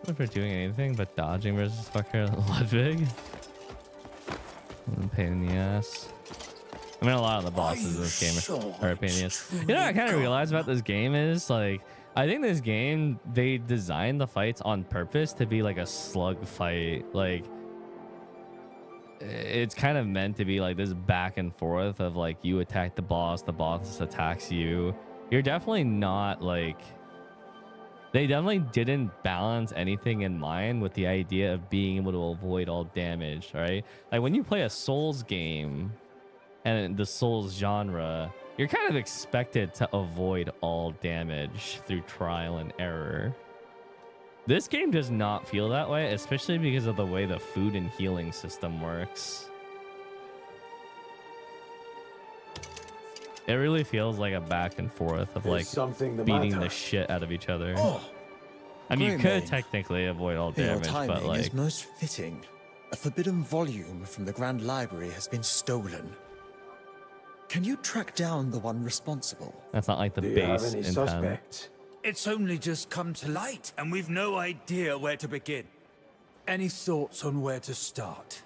If we're doing anything but dodging versus fucker Ludwig. Pain in the ass. I mean, a lot of the bosses in this game are a pain in the ass. You know what I kind of realized about this game is, like, I think this game, they designed the fights on purpose to be like a slug fight. Like, it's kind of meant to be like this back and forth of like you attack the boss attacks you. You're definitely not like, they definitely didn't balance anything in mind with the idea of being able to avoid all damage, right? Like when you play a Souls game and the Souls genre, you're kind of expected to avoid all damage through trial and error. This game does not feel that way, especially because of the way the food and healing system works. It really feels like a back and forth of like beating the shit out of each other. Oh, I mean, you could technically avoid all damage, but like, is most fitting. A forbidden volume from the Grand Library has been stolen. Can you track down the one responsible? That's not like the base intent. It's only just come to light, and we've no idea where to begin. Any thoughts on where to start?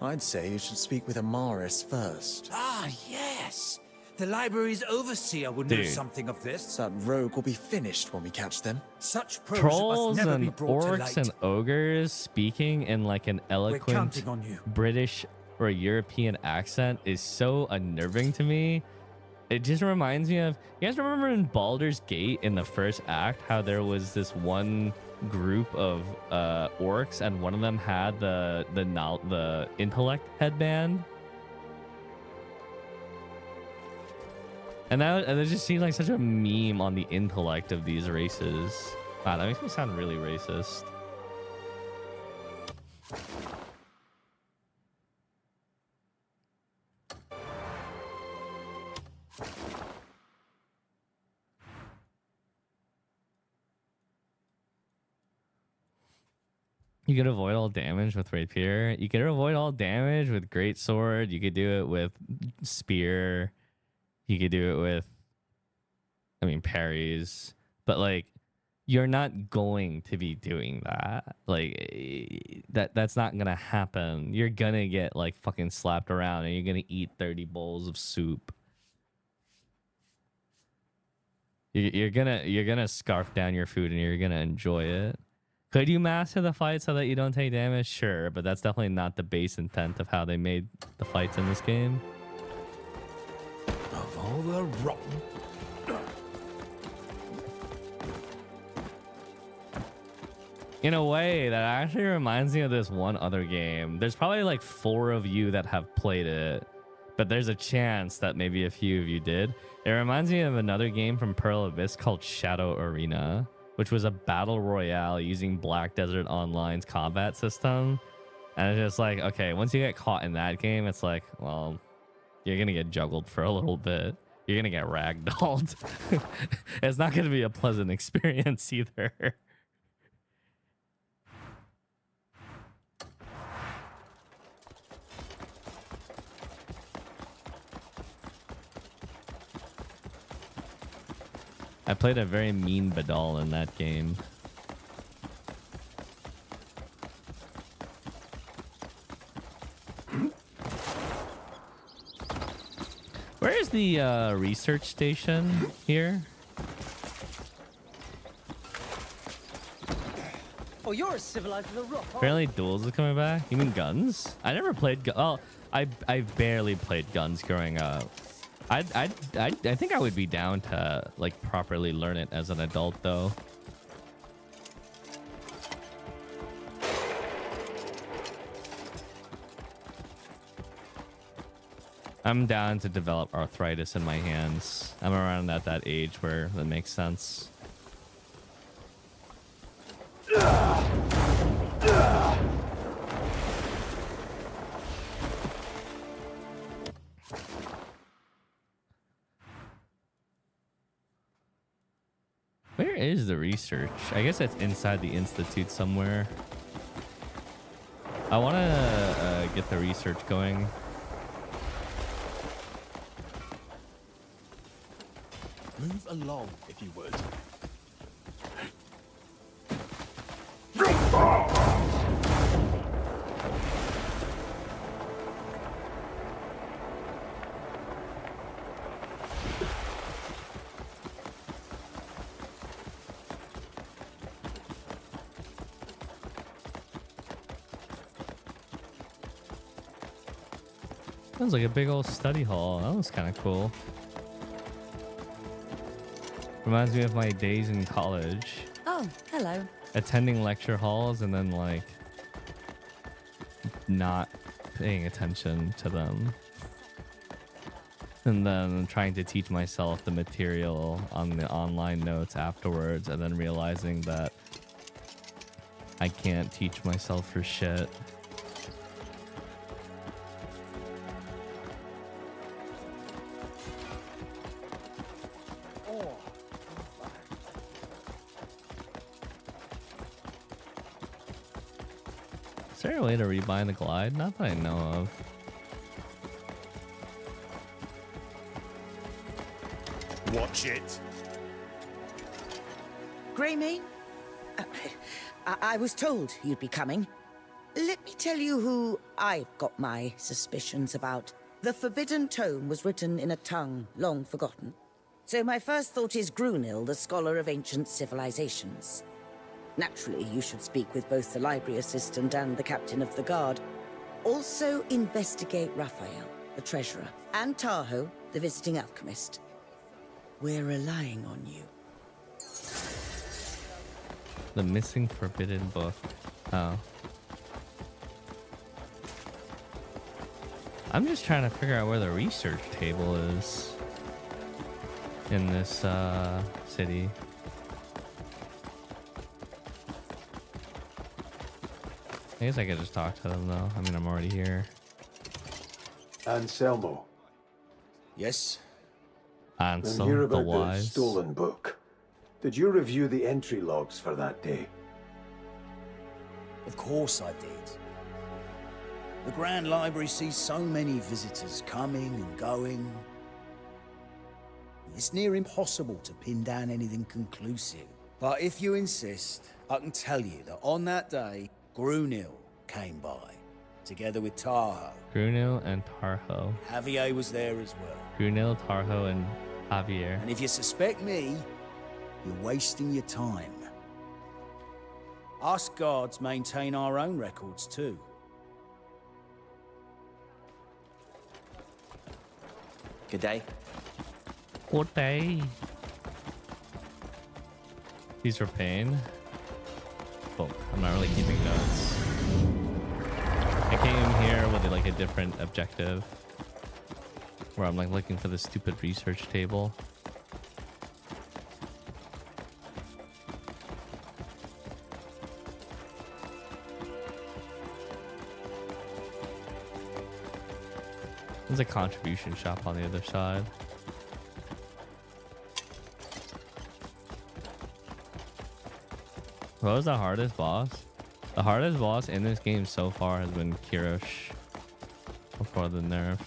I'd say you should speak with Amaris first. Ah, yes. The library's overseer would know something of this. That rogue will be finished when we catch them. Such prose Trolls must never be and brought to orcs light. and ogres speaking in like an eloquent British or European accent is so unnerving to me. It just reminds me of, you guys remember in Baldur's Gate in the first act how there was this one group of orcs and one of them had the intellect headband? And that just seems like such a meme on the intellect of these races. Wow, that makes me sound really racist. You could avoid all damage with rapier. You could avoid all damage with great sword. You could do it with spear. You could do it with, I mean, parries. But like, you're not going to be doing that. Like, that's not gonna happen. You're gonna get like fucking slapped around, and you're gonna eat 30 bowls of soup. You're gonna scarf down your food, and you're gonna enjoy it. Could you master the fight so that you don't take damage? Sure, but that's definitely not the base intent of how they made the fights in this game. Of all the rotten. In a way, that actually reminds me of this one other game. There's probably like 4 of you that have played it, but there's a chance that maybe a few of you did. It reminds me of another game from Pearl Abyss called Shadow Arena, which was a battle royale using Black Desert Online's combat system. And it's just like, okay, once you get caught in that game, it's like, well, you're going to get juggled for a little bit. You're going to get ragdolled. It's not going to be a pleasant experience either. I played a very mean Badal in that game. Where is the research station here? Oh, you're as civilized as a rock. Apparently duels is coming back. You mean guns? I never played oh, I barely played guns growing up. I think I would be down to like properly learn it as an adult though. I'm down to develop arthritis in my hands. I'm around at that age where that makes sense. Where is the research? I guess it's inside the institute somewhere. I want to get the research going. Move along, if you would. Sounds like a big old study hall. That was kind of cool. Reminds me of my days in college. Oh, hello. Attending lecture halls and then like not paying attention to them. And then trying to teach myself the material on the online notes afterwards and then realizing that I can't teach myself for shit. Is there a way to rebind the glide? Not that I know of. Watch it. Greymane? I was told you'd be coming. Let me tell you who I've got my suspicions about. The Forbidden Tome was written in a tongue long forgotten. So my first thought is Grunil, the scholar of ancient civilizations. Naturally, you should speak with both the library assistant and the captain of the guard. Also investigate Raphael, the treasurer, and Tahoe, the visiting alchemist. We're relying on you. The missing forbidden book. Oh. I'm just trying to figure out where the research table is in this city. I guess I could just talk to them though. I mean, I'm already here. Anselmo, Yes? I'm here Ansel, the about the wise. stolen book. Did you review the entry logs for that day? Of course I did. The Grand Library sees so many visitors coming and going. It's near impossible to pin down anything conclusive. But if you insist, I can tell you that on that day, Grunil came by, together with Tahoe. Grunil and Tarho. Javier was there as well. Grunil, Tarho, and Javier. And if you suspect me, you're wasting your time. Us guards maintain our own records too. Good day. Good day. These are pain. Oh, I'm not really keeping notes. I came here with like a different objective, where I'm like looking for the stupid research table. There's a contribution shop on the other side. What was the hardest boss? The hardest boss in this game so far has been Kirosh before the nerf.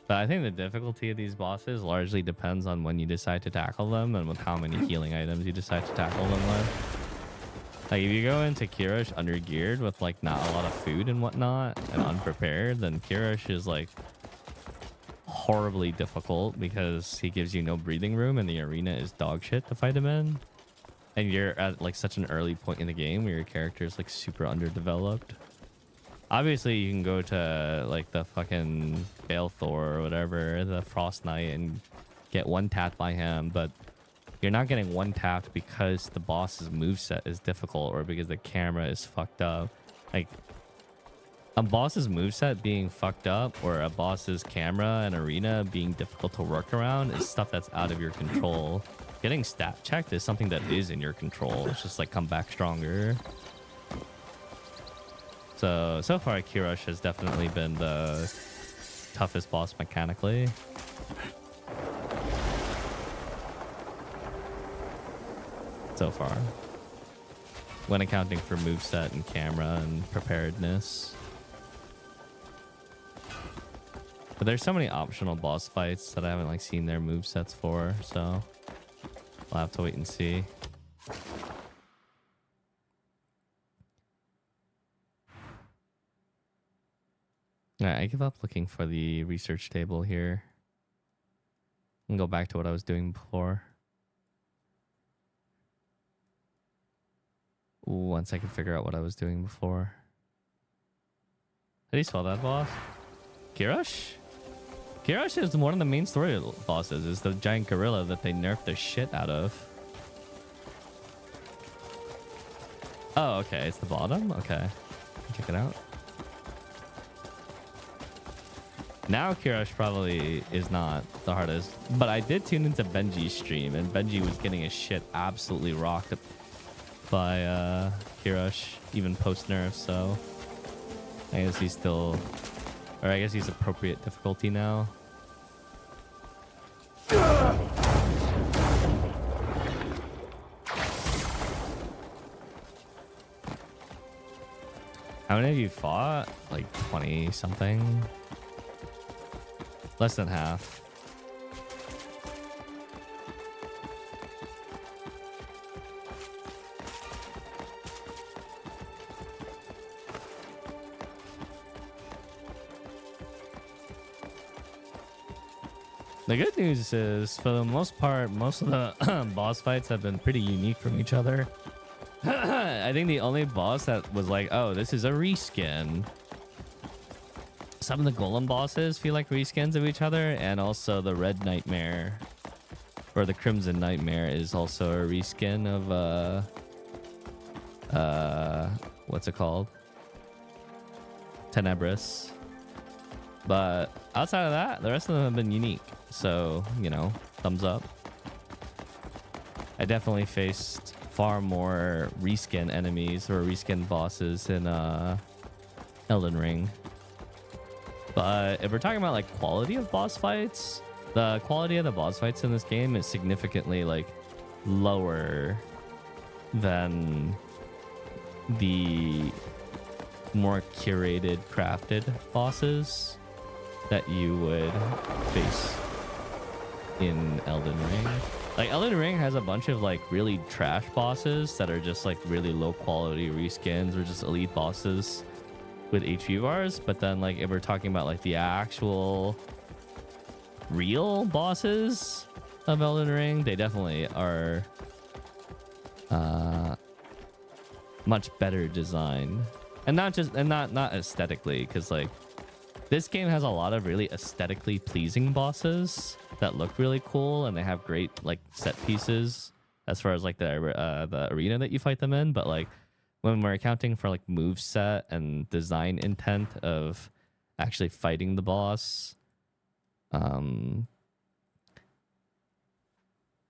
But I think the difficulty of these bosses largely depends on when you decide to tackle them and with how many healing items you decide to tackle them with. Like if you go into Kirosh undergeared with like not a lot of food and whatnot and unprepared, then Kirosh is like horribly difficult because he gives you no breathing room and the arena is dog shit to fight him in. And you're at like such an early point in the game where your character is like super underdeveloped. Obviously, you can go to like the fucking Balethor or whatever, the Frost Knight, and get one tapped by him, but you're not getting one tapped because the boss's moveset is difficult or because the camera is fucked up. Like a boss's moveset being fucked up or a boss's camera and arena being difficult to work around is stuff that's out of your control. Getting stat checked is something that is in your control. It's just like come back stronger. So far Kirosh has definitely been the toughest boss mechanically. So far. When accounting for moveset and camera and preparedness. But there's so many optional boss fights that I haven't like seen their movesets for, so we'll have to wait and see. Alright, I give up looking for the research table here. And go back to what I was doing before. Once I can figure out what I was doing before. How do you spell that, boss? Kirosh? Kirosh is one of the main story bosses. Is the giant gorilla that they nerfed the shit out of. Oh, okay. It's the bottom. Okay, check it out. Now Kirosh probably is not the hardest, but I did tune into Benji's stream, and Benji was getting his shit absolutely rocked by Kirosh, even post nerf. So I guess he's still, or I guess he's appropriate difficulty now. How many of you fought? Like 20 something? Less than half. The good news is, for the most part, most of the boss fights have been pretty unique from each other. I think the only boss that was like, oh, this is a reskin. Some of the golem bosses feel like reskins of each other, and also the Red Nightmare or the Crimson Nightmare is also a reskin of what's it called? Tenebris. But outside of that, the rest of them have been unique. So, you know, thumbs up. I definitely faced far more reskin enemies or reskin bosses in Elden Ring. But if we're talking about like quality of boss fights, the quality of the boss fights in this game is significantly like lower than the more curated, crafted bosses that you would face in Elden Ring. Like Elden Ring has a bunch of like really trash bosses that are just like really low quality reskins or just elite bosses with HP bars. But then like if we're talking about like the actual real bosses of Elden Ring, they definitely are much better designed, and not aesthetically, because like this game has a lot of really aesthetically pleasing bosses that look really cool, and they have great like set pieces as far as like the arena that you fight them in. But like when we're accounting for like move set and design intent of actually fighting the boss,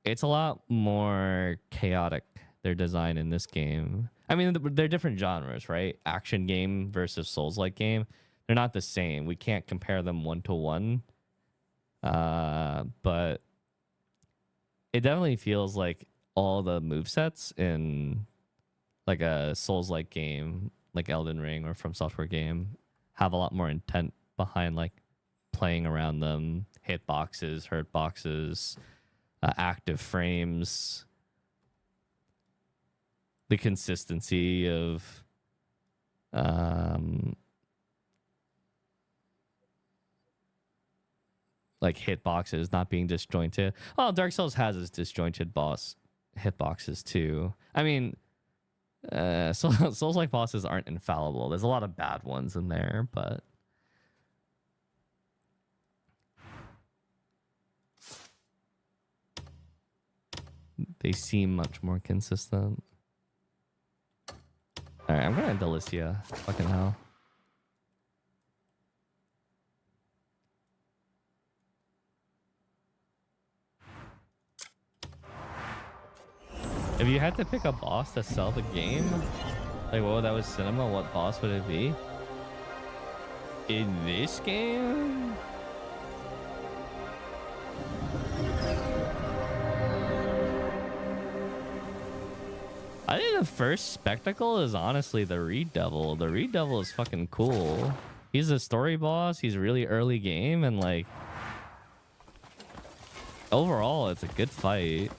it's a lot more chaotic, their design in this game. I mean, they're different genres, right? Action game versus Souls-like game. They're not the same. We can't compare them one to one. But it definitely feels like all the movesets in like a Souls-like game, like Elden Ring or From Software game, have a lot more intent behind like playing around them. Hitboxes, hurt boxes, active frames, the consistency of like hitboxes not being disjointed. Oh, Dark Souls has its disjointed boss hitboxes too. I mean, Souls-like bosses aren't infallible. There's a lot of bad ones in there, but they seem much more consistent. All right, I'm going to Delicia. Fucking hell. If you had to pick a boss to sell the game, like what would that was cinema, what boss would it be? In this game? I think the first spectacle is honestly the Reed Devil. The Reed Devil is fucking cool. He's a story boss. He's really early game, and like overall, it's a good fight.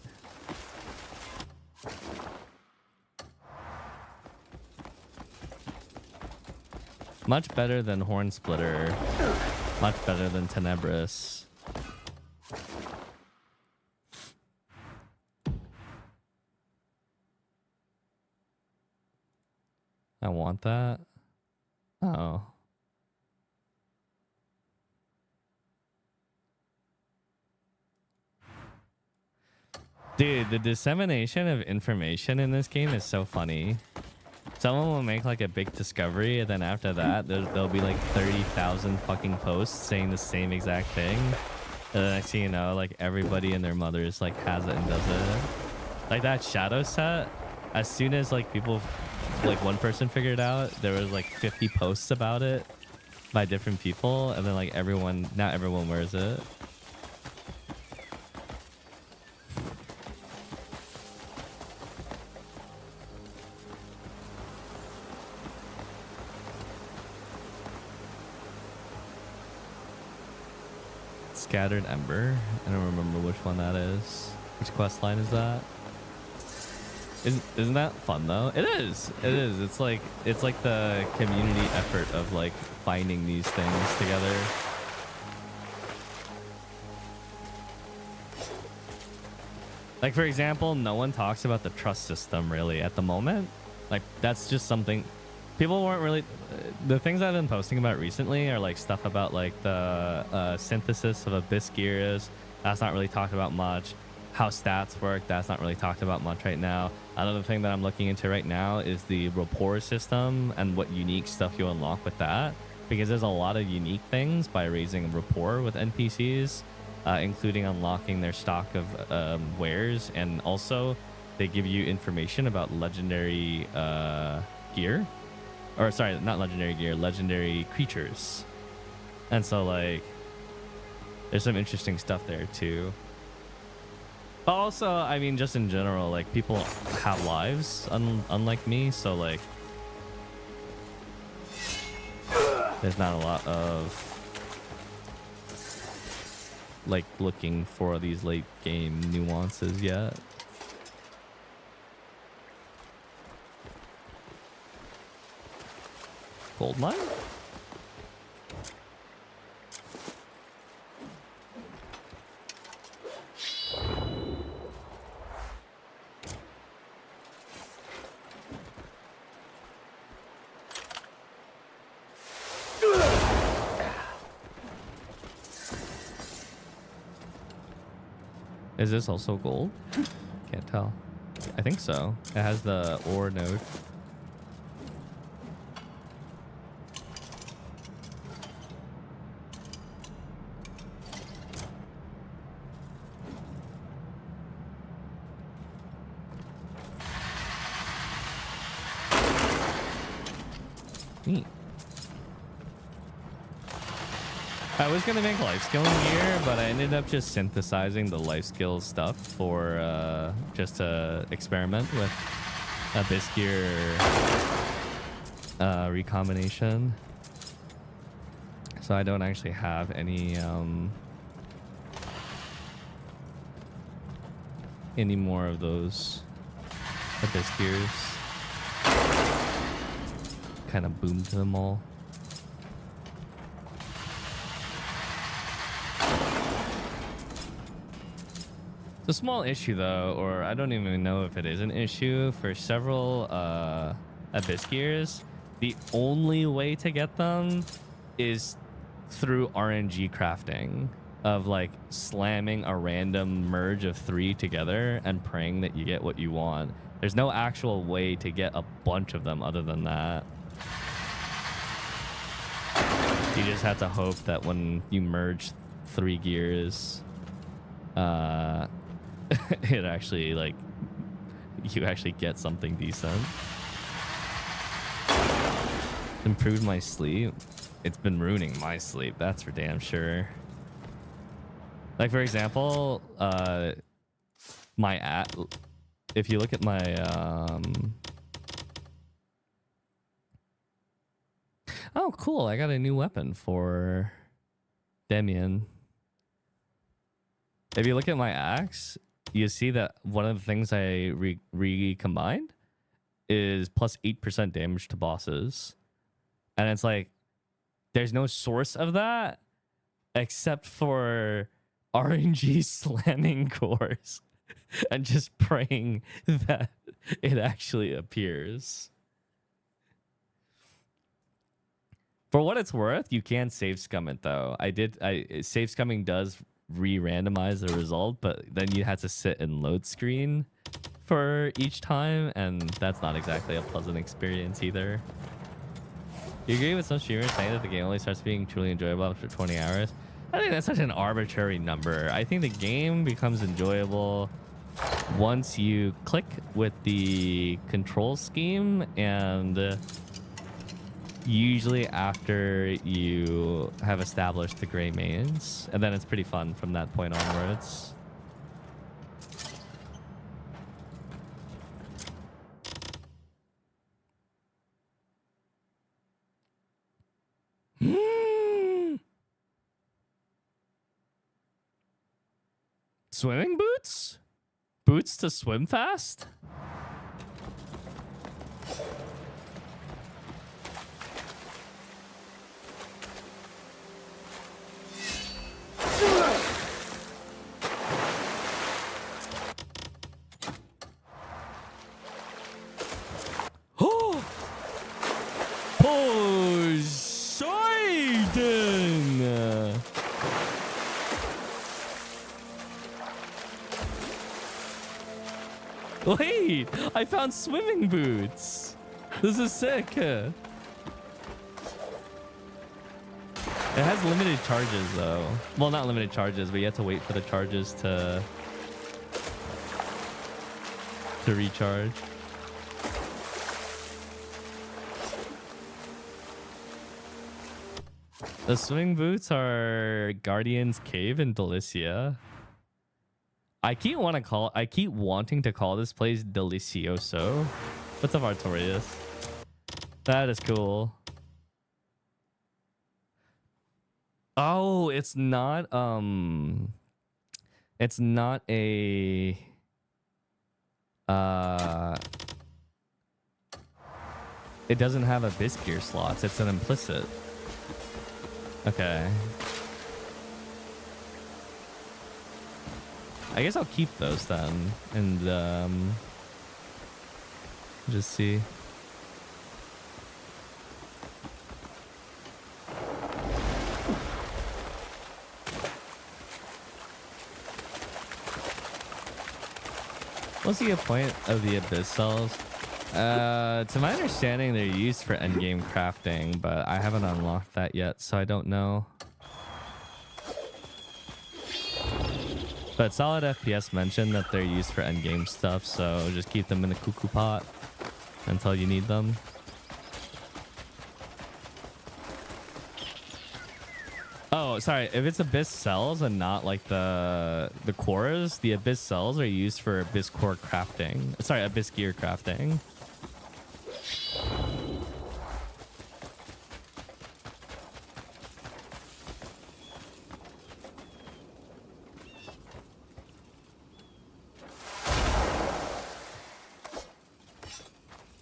Much better than Horn Splitter. Much better than Tenebris. I want that. Oh. Dude, the dissemination of information in this game is so funny. Someone will make like a big discovery, and then after that, there'll be like 30,000 fucking posts saying the same exact thing. And the next thing you know, like everybody and their mothers like has it and does it. Like that shadow set, as soon as like people, like one person figured it out, there was like 50 posts about it by different people, and then like now everyone wears it. Scattered Ember. I don't remember which one that is. Which quest line is that? Isn't that fun though? It is. It is. It's like the community effort of like finding these things together. Like for example, no one talks about the trust system really at the moment. Like that's just something people weren't really. The things I've been posting about recently are like stuff about like the synthesis of abyss gears. That's not really talked about much. How stats work, that's not really talked about much right now. Another thing that I'm looking into right now is the rapport system and what unique stuff you unlock with that, because there's a lot of unique things by raising rapport with NPCs, including unlocking their stock of wares, and also they give you information about legendary gear, or sorry, not legendary gear, legendary creatures. And so like there's some interesting stuff there too. But also, I mean, just in general, like people have lives, unlike me, so like there's not a lot of like looking for these late game nuances yet. Gold mine? Is this also gold? Can't tell. I think so. It has the ore node. Neat. I was gonna make life skilling gear, but I ended up just synthesizing the life skill stuff for just to experiment with abyss gear recombination. So I don't actually have any more of those abyss gears. Kind of boomed them all. It's a small issue though, or I don't even know if it is an issue. For several abyss gears, the only way to get them is through RNG crafting, of like slamming a random merge of 3 together and praying that you get what you want. There's no actual way to get a bunch of them other than that. You just have to hope that when you merge 3 gears, it actually like you actually get something decent. Improved my sleep. It's been ruining my sleep, that's for damn sure. Like for example, if you look at my oh cool, I got a new weapon for Demian. If you look at my axe, you see that one of the things I recombined is plus 8% damage to bosses. And it's like, there's no source of that except for RNG slamming cores and just praying that it actually appears. For what it's worth, you can save scum it though. Save scumming does re-randomize the result, but then you had to sit in load screen for each time, and that's not exactly a pleasant experience either. You agree with some streamers saying that the game only starts being truly enjoyable after 20 hours? I think that's such an arbitrary number. I think the game becomes enjoyable once you click with the control scheme, and usually after you have established the gray mains, and then it's pretty fun from that point onwards. Swimming boots? Boots to swim fast? Poseidon! Wait, I found swimming boots. This is sick. It has limited charges though. Well, not limited charges, but you have to wait for the charges to recharge. The swimming boots are Guardian's Cave in Delicia. I keep wanting to call this place Delicioso. What's up, Artorias? That is cool. Oh, it's not a it doesn't have abyss gear slots. It's an implicit. Okay. I guess I'll keep those then, and just see. What's the point of the abyss cells? To my understanding, they're used for endgame crafting, but I haven't unlocked that yet, so I don't know. But Solid FPS mentioned that they're used for endgame stuff, so just keep them in the cuckoo pot until you need them. Oh, sorry. If it's abyss cells and not like the cores, the abyss cells are used for abyss core crafting. Sorry, abyss gear crafting.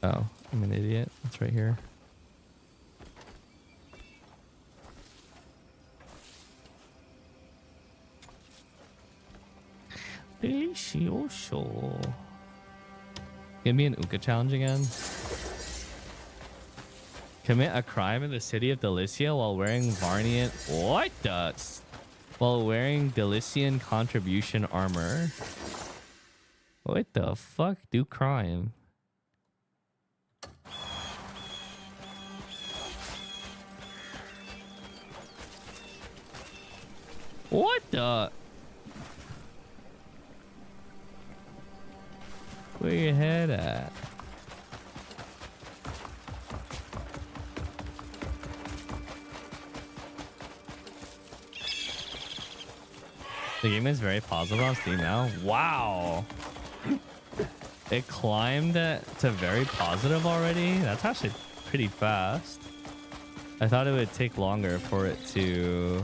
Oh, I'm an idiot. It's right here. Delicioso. Give me an Uka challenge again. Commit a crime in the city of Delicia while wearing Varnian. What does? While wearing Delician contribution armor. What the fuck? Do crime. What the? Where your head at? The game is very positive on Steam now. Wow. It climbed to very positive already. That's actually pretty fast. I thought it would take longer for it to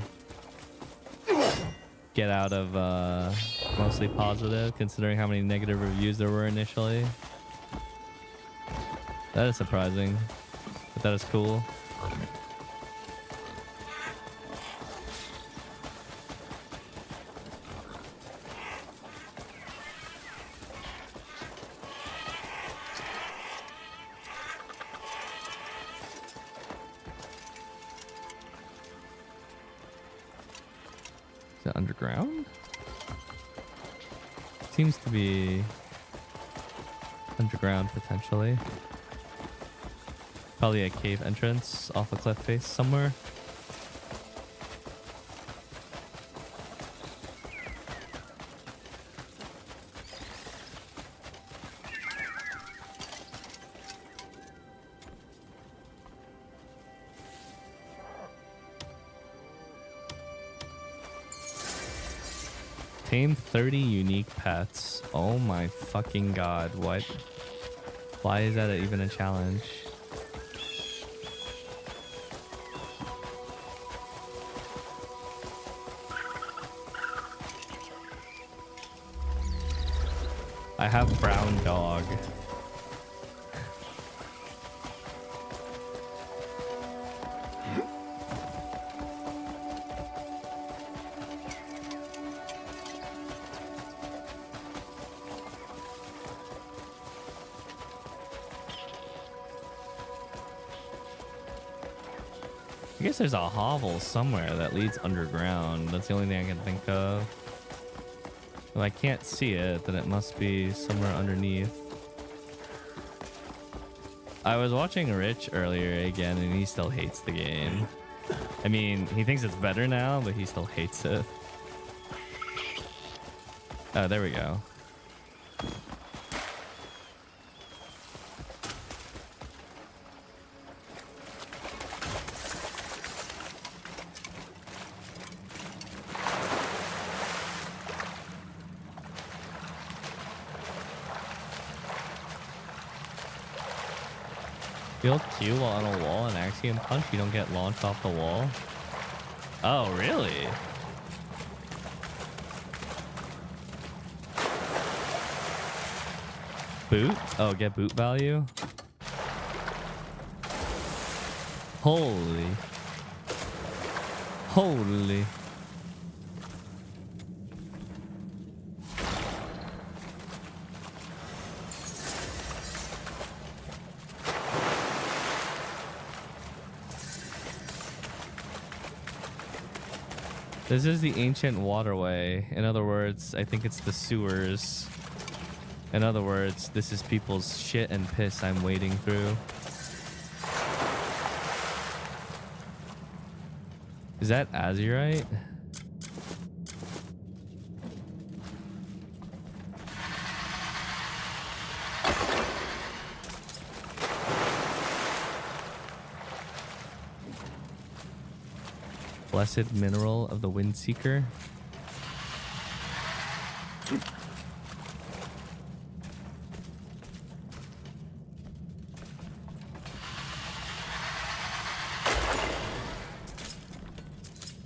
get out of mostly positive, considering how many negative reviews there were initially. That is surprising, but that is cool. it underground? Seems to be underground potentially. Probably a cave entrance off a cliff face somewhere. Tame 30 unique pets. Oh my fucking god. What? Why is that even a challenge? I have brown dog. I guess there's a hovel somewhere that leads underground. That's the only thing I can think of. If I can't see it, then it must be somewhere underneath. I was watching Rich earlier again, and he still hates the game. I mean, he thinks it's better now, but he still hates it. Oh, there we go. Build Q on a wall and Axiom Punch, you don't get launched off the wall. Oh, really? Boot? Oh, get boot value? Holy. Holy. This is the ancient waterway. In other words, I think it's the sewers. In other words, this is people's shit and piss I'm wading through. Is that azurite? Blessed mineral of the Windseeker.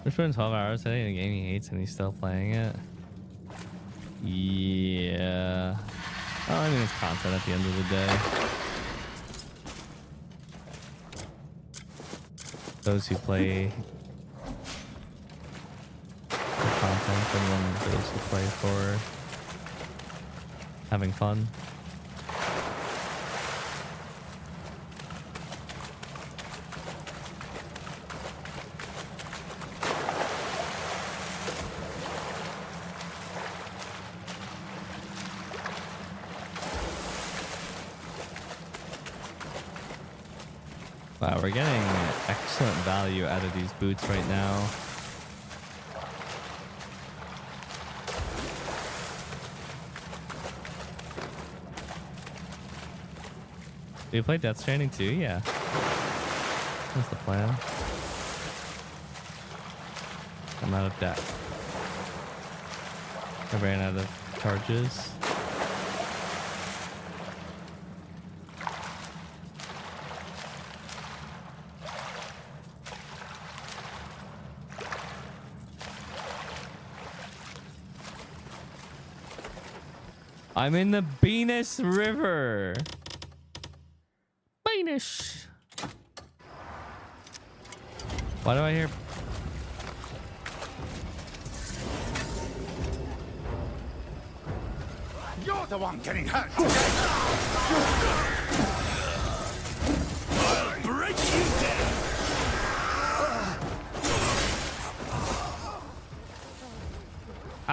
We're spending 12 hours today in a game he hates and he's still playing it. Yeah. Oh, I mean, it's content at the end of the day. Those who play content and then those who play for having fun. Wow, we're getting excellent value out of these boots right now. Do you play Death Stranding too? Yeah. What's the plan? I'm out of debt. I ran out of charges. I'm in the Venus River. Venus. Why do I hear? You're the one getting hurt. I'll break you down.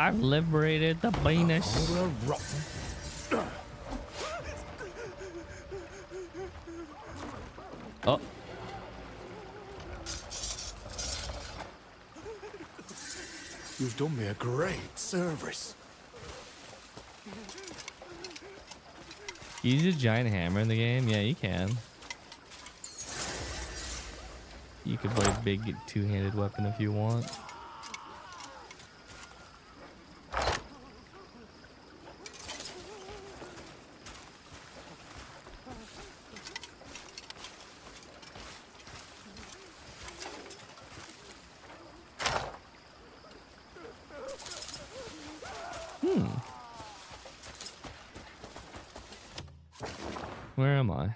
I've liberated the penis. Oh. You've done me a great service. You use a giant hammer in the game? Yeah, you can. You could play a big two-handed weapon if you want. Where am I?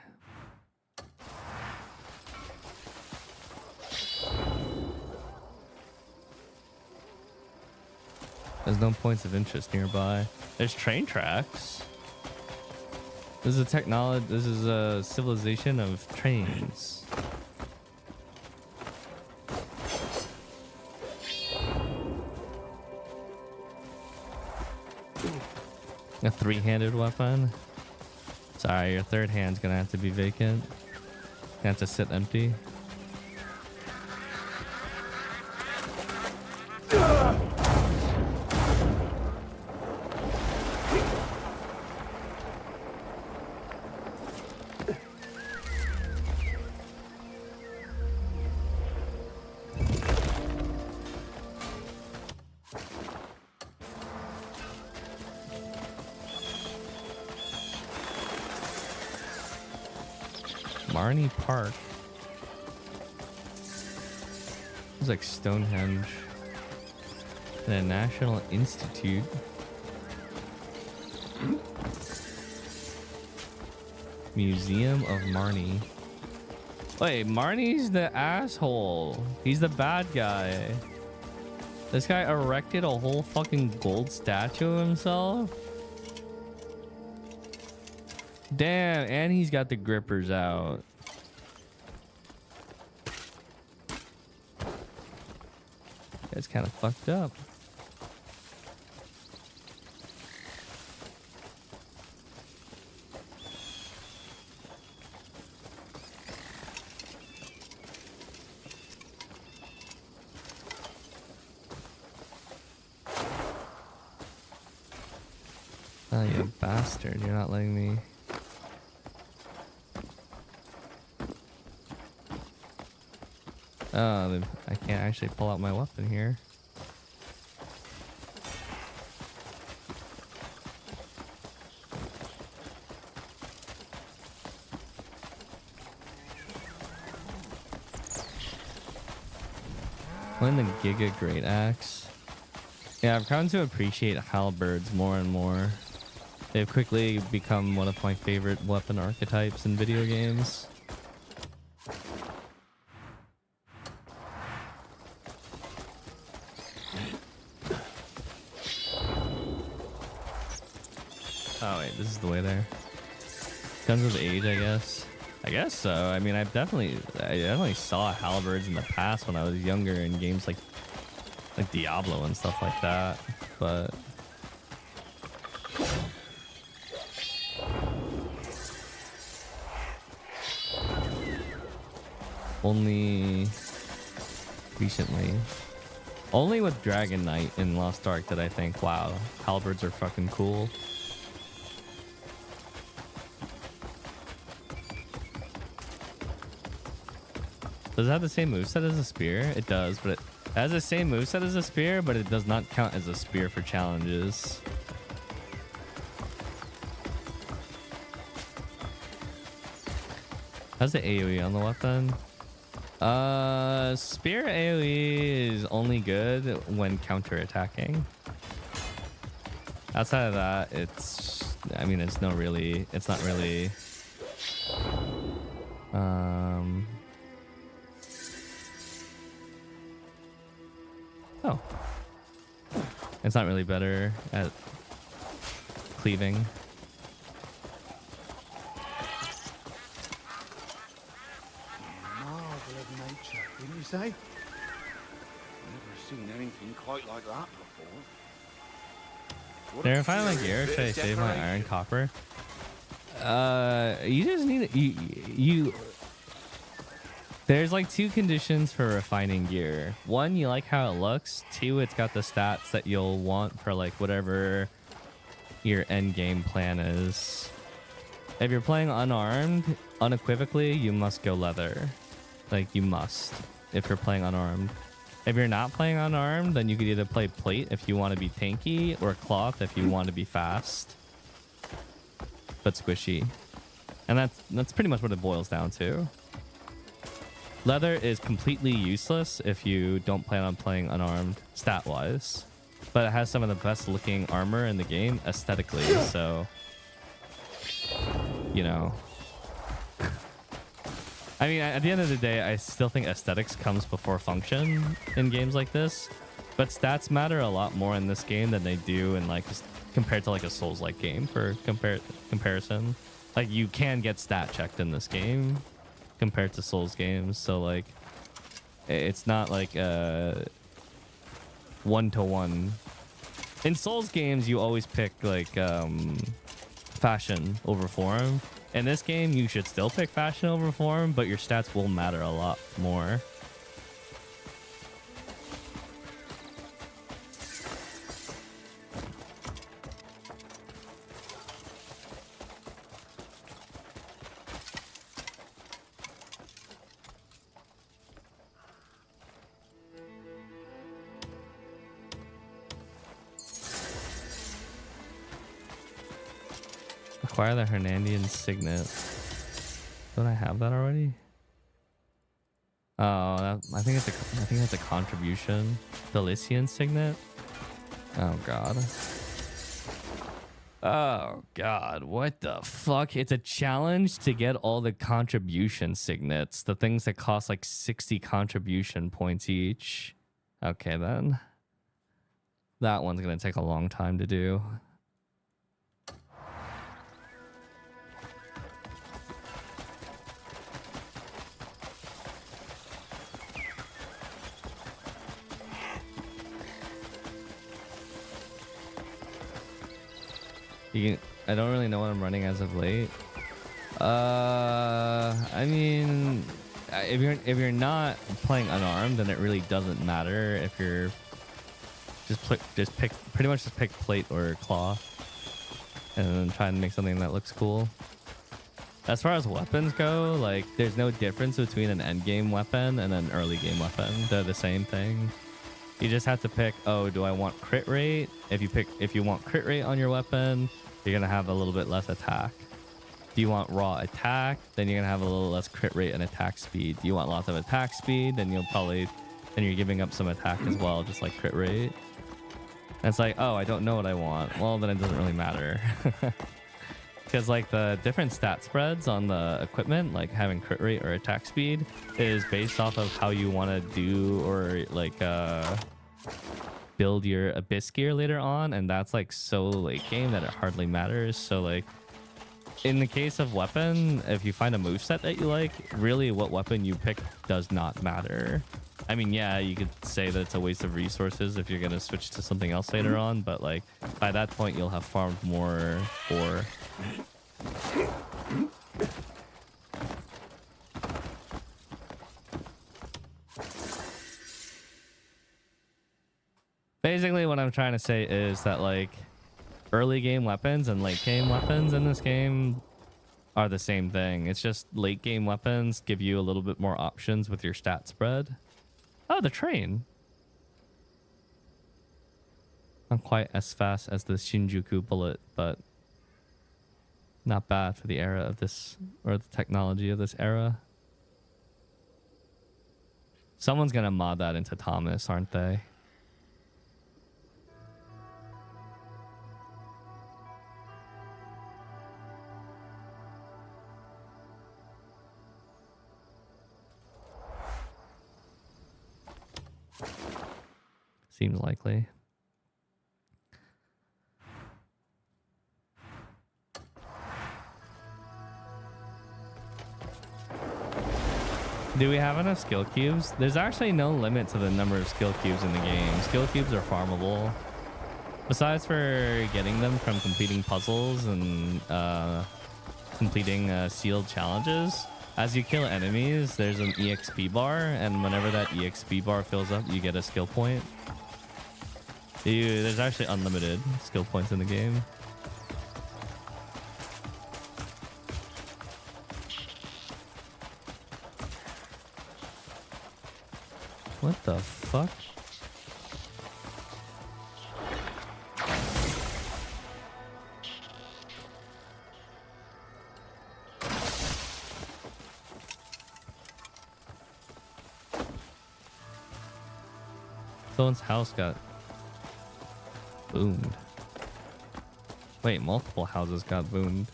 There's no points of interest nearby. There's train tracks. This is a technology. This is a civilization of trains. A three-handed weapon. Sorry, your third hand's gonna have to be vacant. You have to sit empty. Marnie Park. It's like Stonehenge. And a National Institute. Museum of Marnie. Wait, Marnie's the asshole. He's the bad guy. This guy erected a whole fucking gold statue of himself. Damn, and he's got the grippers out. That's kind of fucked up. Oh, you bastard. You're not letting me... Oh, I can't actually pull out my weapon here. Playing the Giga Great Axe. Yeah, I've come to appreciate halberds more and more. They've quickly become one of my favorite weapon archetypes in video games. Oh wait, this is the way there. Comes with age, I guess. I guess so. I mean, I definitely saw halberds in the past when I was younger in games like Diablo and stuff like that. But only recently. Only with Dragon Knight in Lost Ark did I think, wow, halberds are fucking cool. Does it have the same moveset as a spear? It does, but it has the same moveset as a spear, but it does not count as a spear for challenges. How's the AoE on the weapon? Spear AoE is only good when counter-attacking. Outside of that, it's not really. Oh. It's not really better at cleaving. Marvel of nature, didn't you say? Never seen anything quite like that before. There, if I like gear, should I save my iron copper? You just need you. There's like two conditions for refining gear. One, you like how it looks. Two, it's got the stats that you'll want for like whatever your end game plan is. If you're playing unarmed, unequivocally, you must go leather. Like you must if you're playing unarmed. If you're not playing unarmed, then you could either play plate if you want to be tanky, or cloth if you want to be fast but squishy. And that's pretty much what it boils down to. Leather is completely useless if you don't plan on playing unarmed stat-wise, but it has some of the best looking armor in the game aesthetically, so you know. I mean, at the end of the day, I still think aesthetics comes before function in games like this, but stats matter a lot more in this game than they do in like compared to like a Souls-like game for comparison. Like you can get stat checked in this game compared to Souls games, so like it's not like one-to-one. In Souls games, you always pick like fashion over form. In this game, you should still pick fashion over form, but your stats will matter a lot more. Acquire the Hernandian signet. Don't I have that already? Oh, I think it's a contribution. The Lycian signet. Oh god. Oh god, what the fuck? It's a challenge to get all the contribution signets, the things that cost like 60 contribution points each. Okay then. That one's gonna take a long time to do. I don't really know what I'm running as of late. I mean, if you're not playing unarmed, then it really doesn't matter if you're just pick plate or cloth, and then try and make something that looks cool. As far as weapons go, like there's no difference between an end game weapon and an early game weapon. They're the same thing. You just have to pick, oh, do I want crit rate? If you want crit rate on your weapon, you're gonna have a little bit less attack. Do you want raw attack? Then you're gonna have a little less crit rate and attack speed. Do you want lots of attack speed? Then you're giving up some attack as well, just like crit rate. And it's like, oh, I don't know what I want. Well, then it doesn't really matter. Because like the different stat spreads on the equipment, like having crit rate or attack speed, is based off of how you want to do or like build your abyss gear later on, and that's like so late game that it hardly matters. So like in the case of weapon, if you find a moveset that you like, really what weapon you pick does not matter. I mean, yeah, you could say that it's a waste of resources if you're gonna switch to something else later on, but like by that point you'll have farmed more ore. Basically what I'm trying to say is that like early game weapons and late game weapons in this game are the same thing. It's just late game weapons give you a little bit more options with your stat spread. Oh, the train. Not quite as fast as the Shinjuku bullet, but not bad for the era of this, or the technology of this era. Someone's gonna mod that into Thomas, aren't they? Seems likely. Do we have enough skill cubes? There's actually no limit to the number of skill cubes in the game. Skill cubes are farmable. Besides for getting them from completing puzzles and completing sealed challenges, as you kill enemies, there's an EXP bar, and whenever that EXP bar fills up, you get a skill point. There's actually unlimited skill points in the game. What the fuck? Someone's house got boomed. Wait, multiple houses got boomed.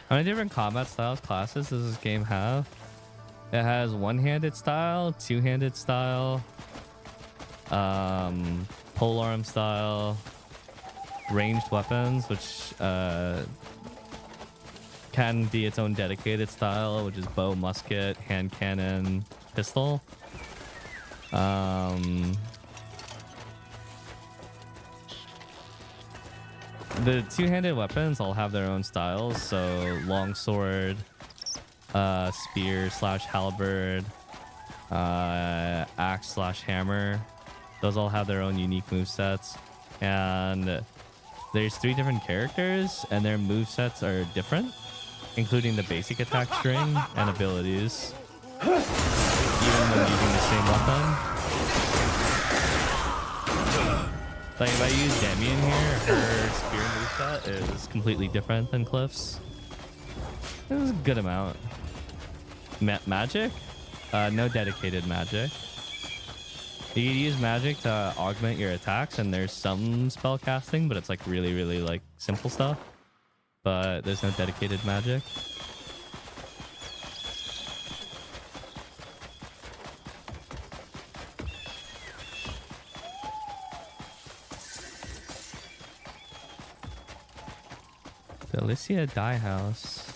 How many different combat styles, classes does this game have? It has one-handed style, two-handed style, polearm style, ranged weapons, which can be its own dedicated style, which is bow, musket, hand cannon, pistol. The two-handed weapons all have their own styles, so longsword, spear slash halberd, axe slash hammer. Those all have their own unique movesets. And there's 3 different characters, and their movesets are different, including the basic attack string and abilities, even when using the same weapon. Like if I use Demi in here, her spear moveset is completely different than Cliff's. It was a good amount. Magic? No dedicated magic. You can use magic to augment your attacks, and there's some spell casting, but it's like really like simple stuff. But there's no dedicated magic. Delicia Dye House.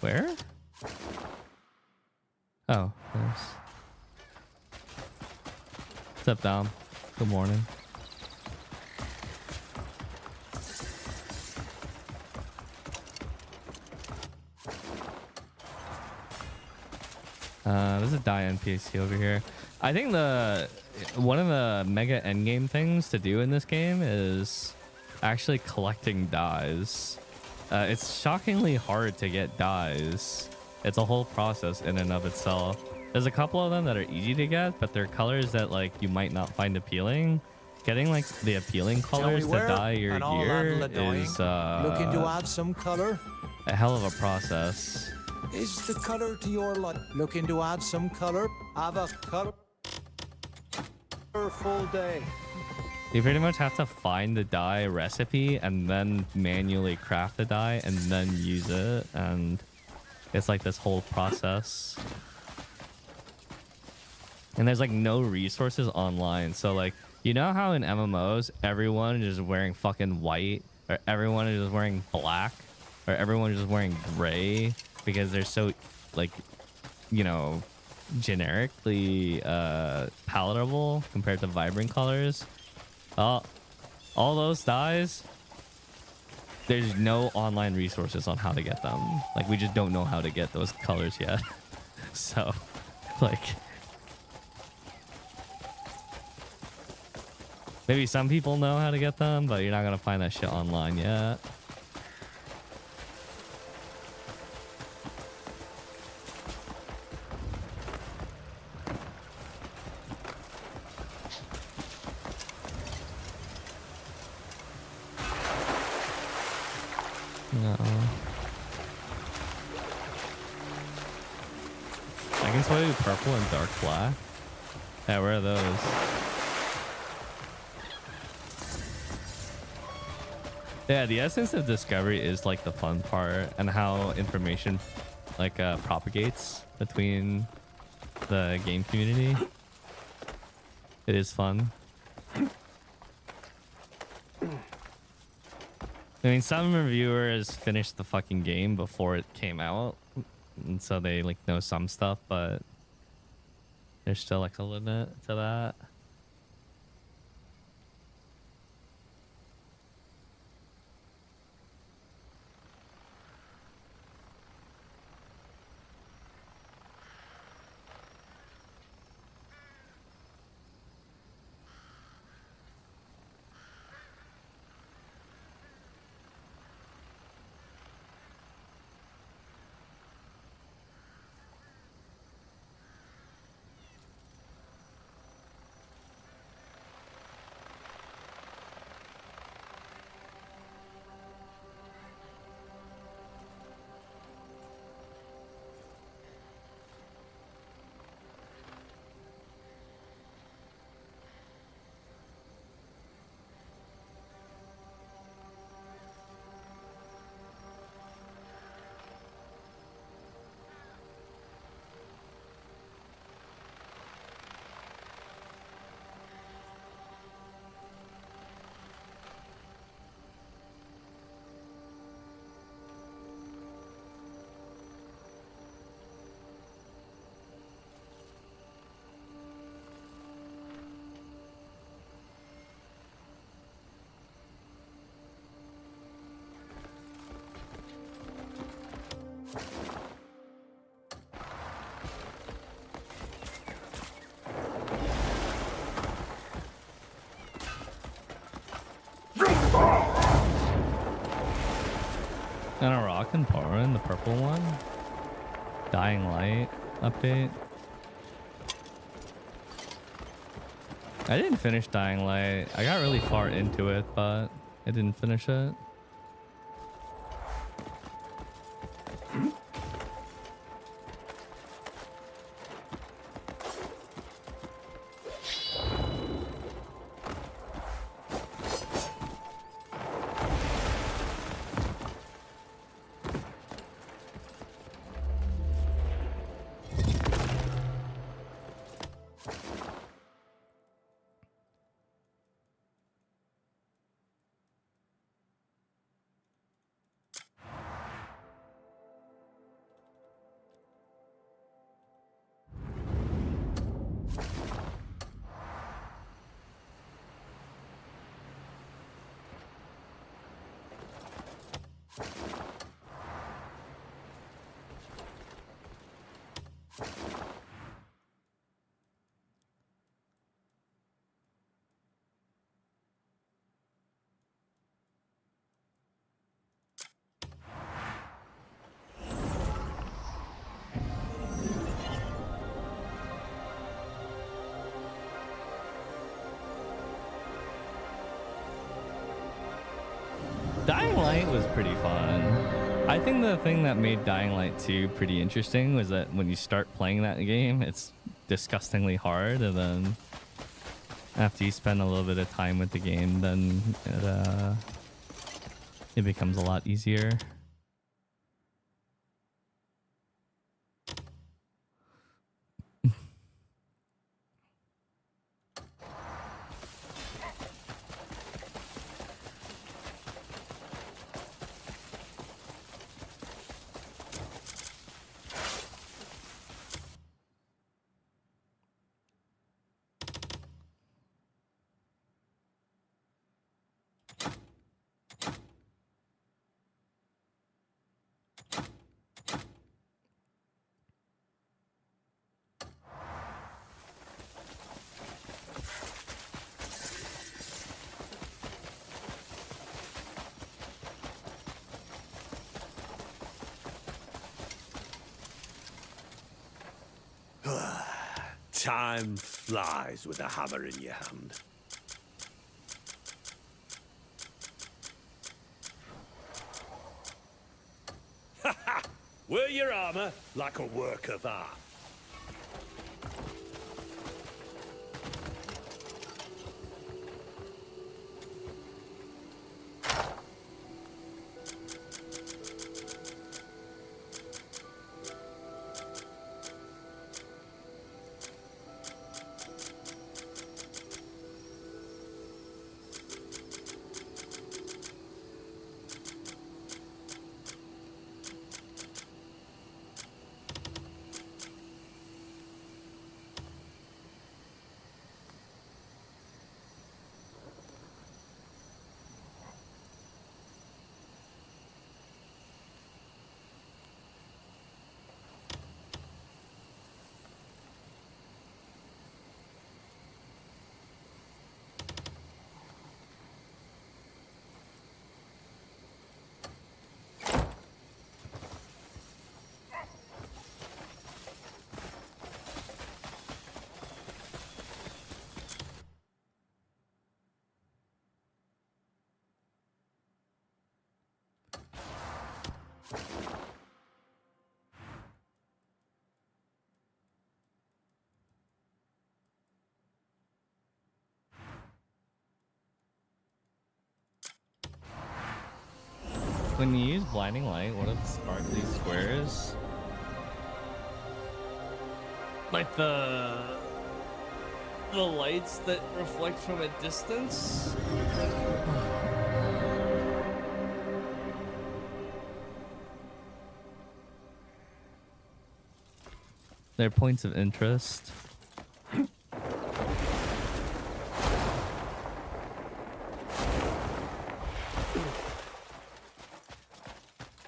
Where? Oh, nice. What's up, Dom? Good morning. There's a dye NPC over here. I think one of the mega endgame things to do in this game is actually collecting dyes. It's shockingly hard to get dyes. It's a whole process in and of itself. There's a couple of them that are easy to get, but they're colors that like you might not find appealing. Getting like the appealing colors to dye your gear is looking to add some color. a hell of a process. Is the color to your light? Looking to add some color? Have a colorful day. You pretty much have to find the dye recipe and then manually craft the dye and then use it, and it's like this whole process. And there's like no resources online, so like, you know how in MMOs everyone is just wearing fucking white, or everyone is just wearing black, or everyone is just wearing gray because they're so like, you know, generically palatable compared to vibrant colors. All those dyes, there's no online resources on how to get them. Like, we just don't know how to get those colors yet. So, like, maybe some people know how to get them, but you're not gonna find that shit online yet. No. I can tell you purple and dark black. Yeah, where are those? Yeah, the essence of discovery is like the fun part, and how information like propagates between the game community. It is fun. I mean, some reviewers finished the fucking game before it came out, and so they like know some stuff, but There's still like a limit to that. And a rock and Porin, the purple one. Dying Light update. I didn't finish Dying Light. I got really far into it, but I didn't finish it. Dying Light was pretty fun. I think the thing that made Dying Light 2 pretty interesting was that when you start playing that game, it's disgustingly hard, and then after you spend a little bit of time with the game, then it becomes a lot easier. Time flies with a hammer in your hand. Ha ha! Wear your armor like a work of art. When you use blinding light, what are the sparkly squares? Like the lights that reflect from a distance? They're points of interest.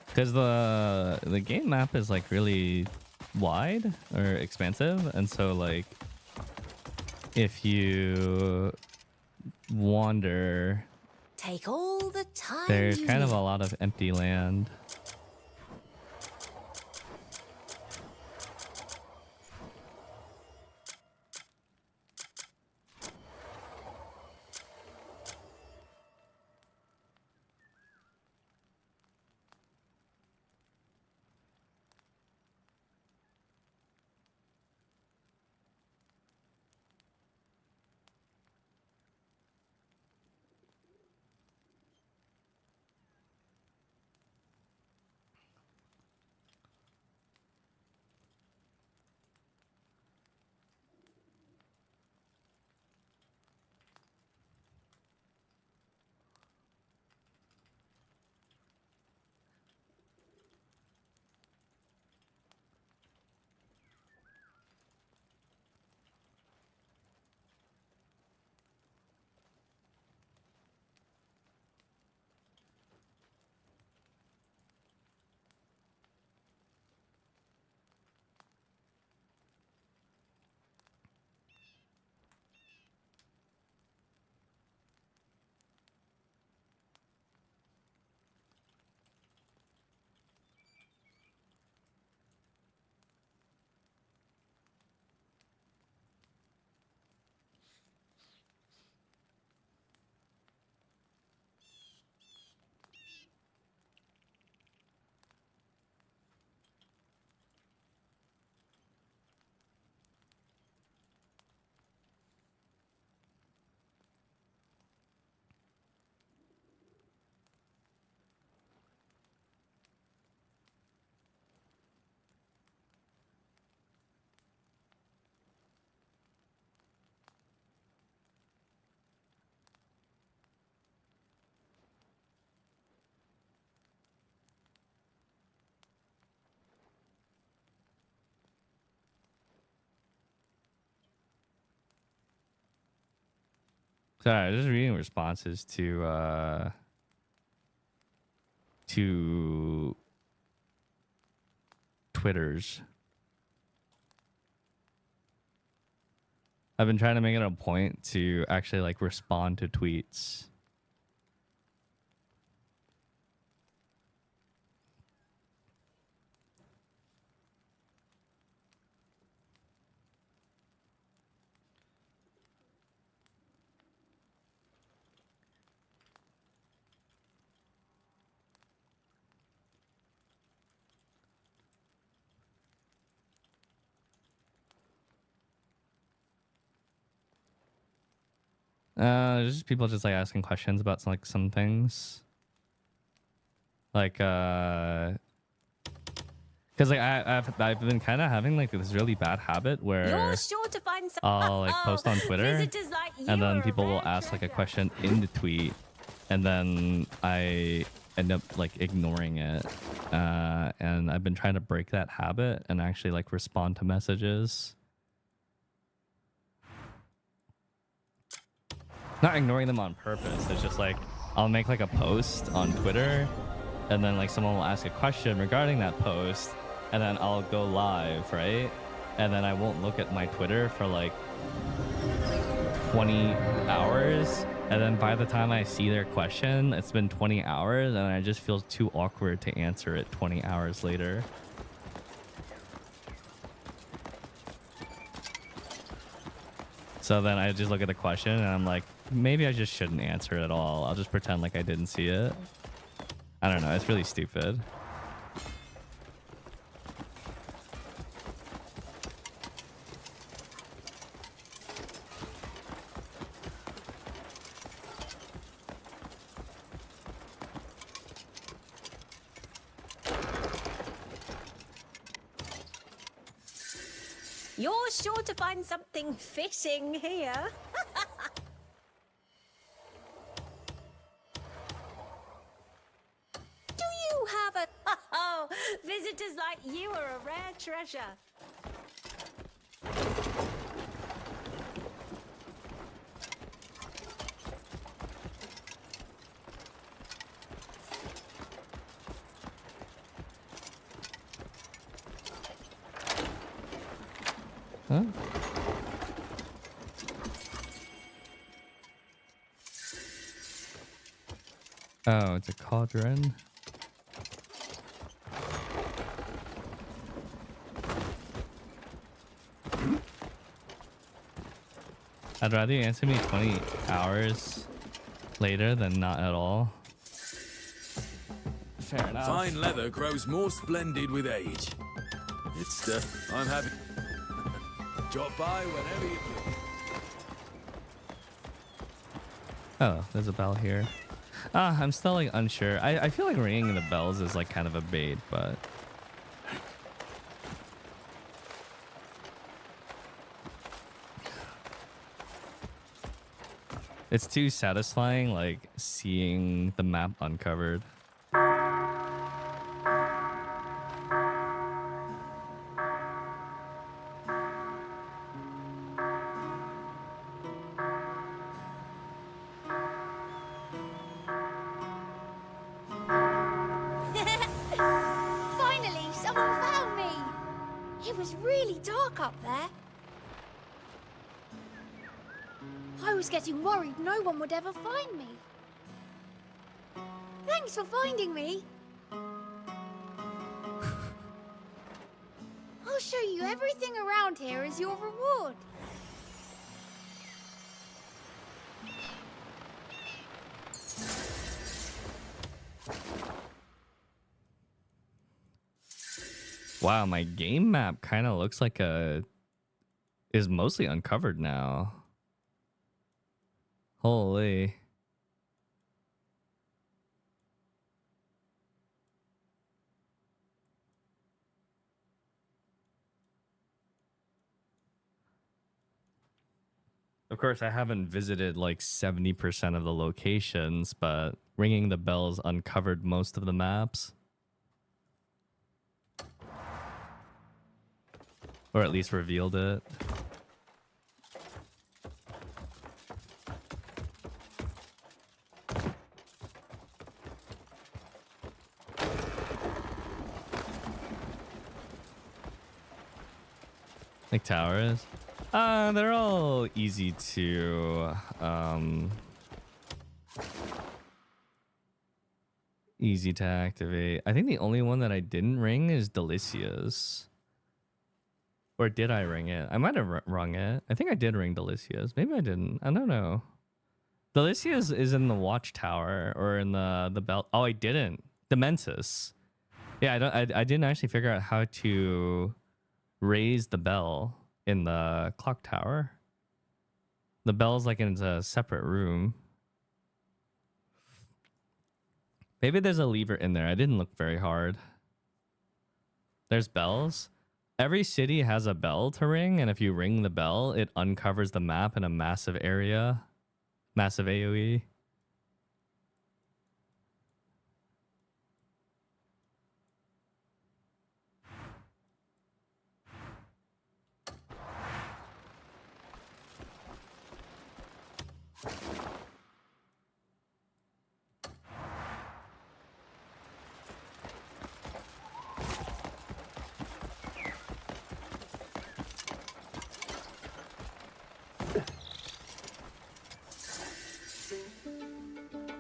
Because the game map is like really wide or expansive, and so like if you wander, Take all the time there's you kind of need. a lot of empty land. Sorry, I was just reading responses to Twitters. I've been trying to make it a point to actually like respond to tweets. Just people just like asking questions about some things. Like because like I've been kind of having like this really bad habit where You're sure to find some I'll like post on Twitter visitors like you and then are people will rare ask like a treasure. question in the tweet and then I end up like ignoring it. And I've been trying to break that habit and actually like respond to messages. Not ignoring them on purpose. It's just like I'll make like a post on Twitter and then like someone will ask a question regarding that post and then I'll go live, right? And then I won't look at my Twitter for like 20 hours. And then by the time I see their question, it's been 20 hours and I just feel too awkward to answer it 20 hours later. So then I just look at the question and I'm like, maybe I just shouldn't answer it at all. I'll just pretend like I didn't see it. I don't know. It's really stupid. You're sure to find something fitting here. Do you have a... Oh, visitors like you are a rare treasure. Huh? Oh, it's a cauldron. I'd rather you answer me 20 hours later than not at all. Fair enough. Fine leather grows more splendid with age. It's I'm happy. Drop by whenever you please. Oh, there's a bell here. I'm still like unsure. I feel like ringing the bells is like kind of a bait, but it's too satisfying, like seeing the map uncovered. Finally, someone found me! It was really dark up there. I was getting worried no one would ever find me. Thanks for finding me. I'll show you everything around here as your reward. Wow, my game map kind of looks like is mostly uncovered now. Holy. Of course, I haven't visited like 70% of the locations, but ringing the bells uncovered most of the maps. Or at least revealed it. Like towers? They're all easy to easy to activate. I think the only one that I didn't ring is Delicia's. Or did I ring it? I might have rung it. I think I did ring Delicia's. Maybe I didn't. I don't know. Delicia's is in the watchtower or in the bell. Oh, I didn't. The Mensis. Yeah, I didn't actually figure out how to raise the bell in the clock tower. The bell's like in a separate room. Maybe there's a lever in there. I didn't look very hard. There's bells. Every city has a bell to ring, and if you ring the bell, it uncovers the map in a massive area. Massive AoE.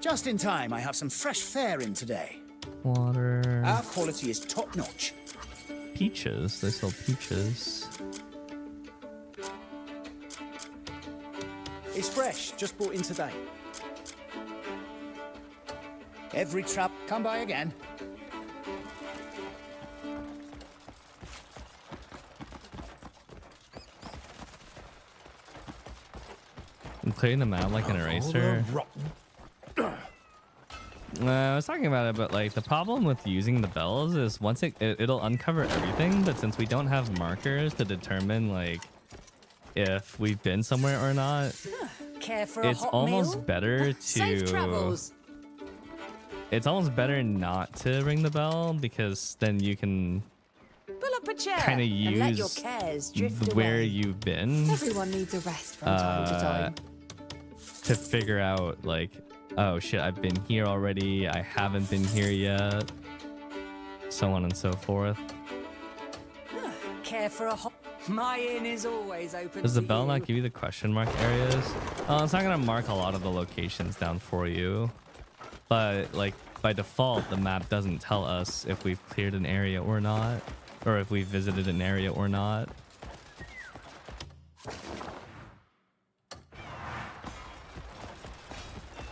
Just in time, I have some fresh fare in today. Water. Our quality is top-notch. Peaches. They sell peaches. It's fresh, just brought in today. Every trap, come by again. I'm clearing the map like an eraser. I was talking about it, but like the problem with using the bells is once it'll uncover everything, but since we don't have markers to determine like if we've been somewhere or not, Care for it's a hot almost meal? better Safe to. travels. It's almost better not to ring the bell because then you can Pull up a chair kind of and let your use cares drift where away. you've been Everyone needs a rest from time to time. to figure out like, oh shit, I've been here already, I haven't been here yet, so on and so forth. Care for a hot... My inn is always open. Does the to bell you. not give you the question mark areas? It's not gonna mark a lot of the locations down for you, but like by default the map doesn't tell us if we've cleared an area or not, or if we visited an area or not.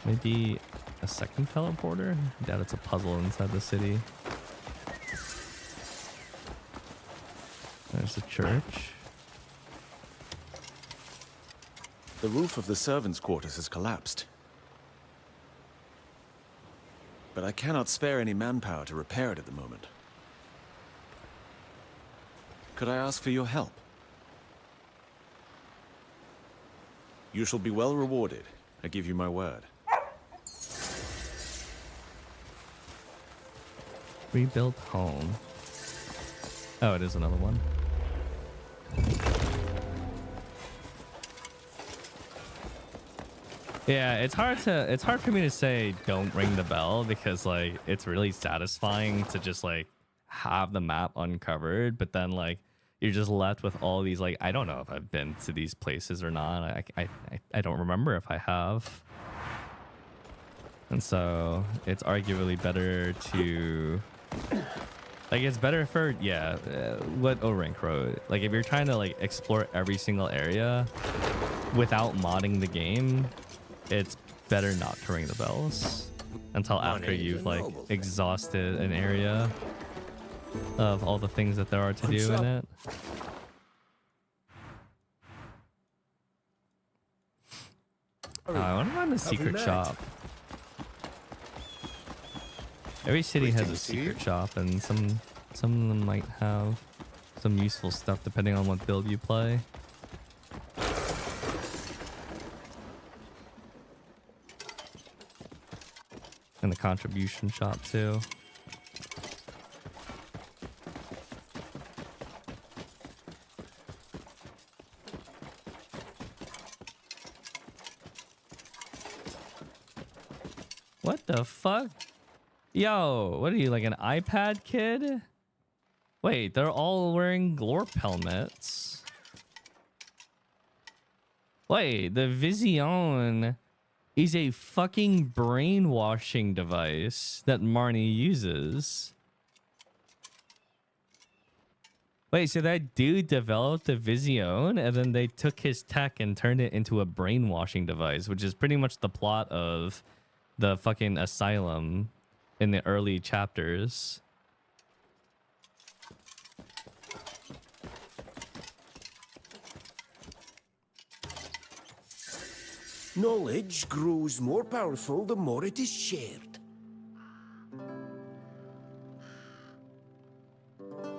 Maybe a second teleporter? I doubt it's a puzzle inside the city. There's a church. The roof of the servants' quarters has collapsed. But I cannot spare any manpower to repair it at the moment. Could I ask for your help? You shall be well rewarded. I give you my word. Rebuild home. Oh, it is another one. Yeah, it's hard for me to say don't ring the bell because like it's really satisfying to just like have the map uncovered, but then like you're just left with all these like I don't know if I've been to these places or not. I don't remember if I have. And so it's arguably better to like it's better for what O-Rank wrote. Like if you're trying to like explore every single area without modding the game, it's better not to ring the bells until after you've like exhausted an area of all the things that there are to do in it. I want to find the secret shop. Every city has a secret shop, and some of them might have some useful stuff depending on what build you play. And the contribution shop too. What the fuck? Yo, what are you, like an iPad kid? Wait, they're all wearing Glorp helmets. Wait, the Vision is a fucking brainwashing device that Marnie uses. Wait, so that dude developed the Vision and then they took his tech and turned it into a brainwashing device, which is pretty much the plot of the fucking Asylum in the early chapters. Knowledge grows more powerful the more it is shared.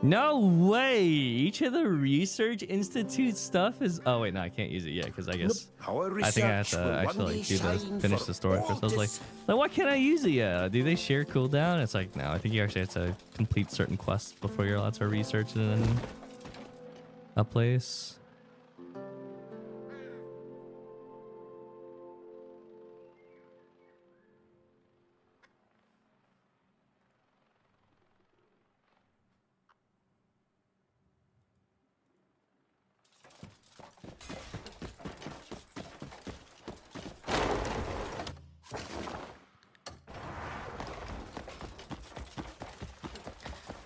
No way! Each of the Research Institute stuff is... Oh, wait, no, I can't use it yet, because I guess... I think I have to actually like, finish the story first. I was like, why can't I use it yet? Do they share cooldown? It's like, no, I think you actually have to complete certain quests before you're allowed to research it in a place.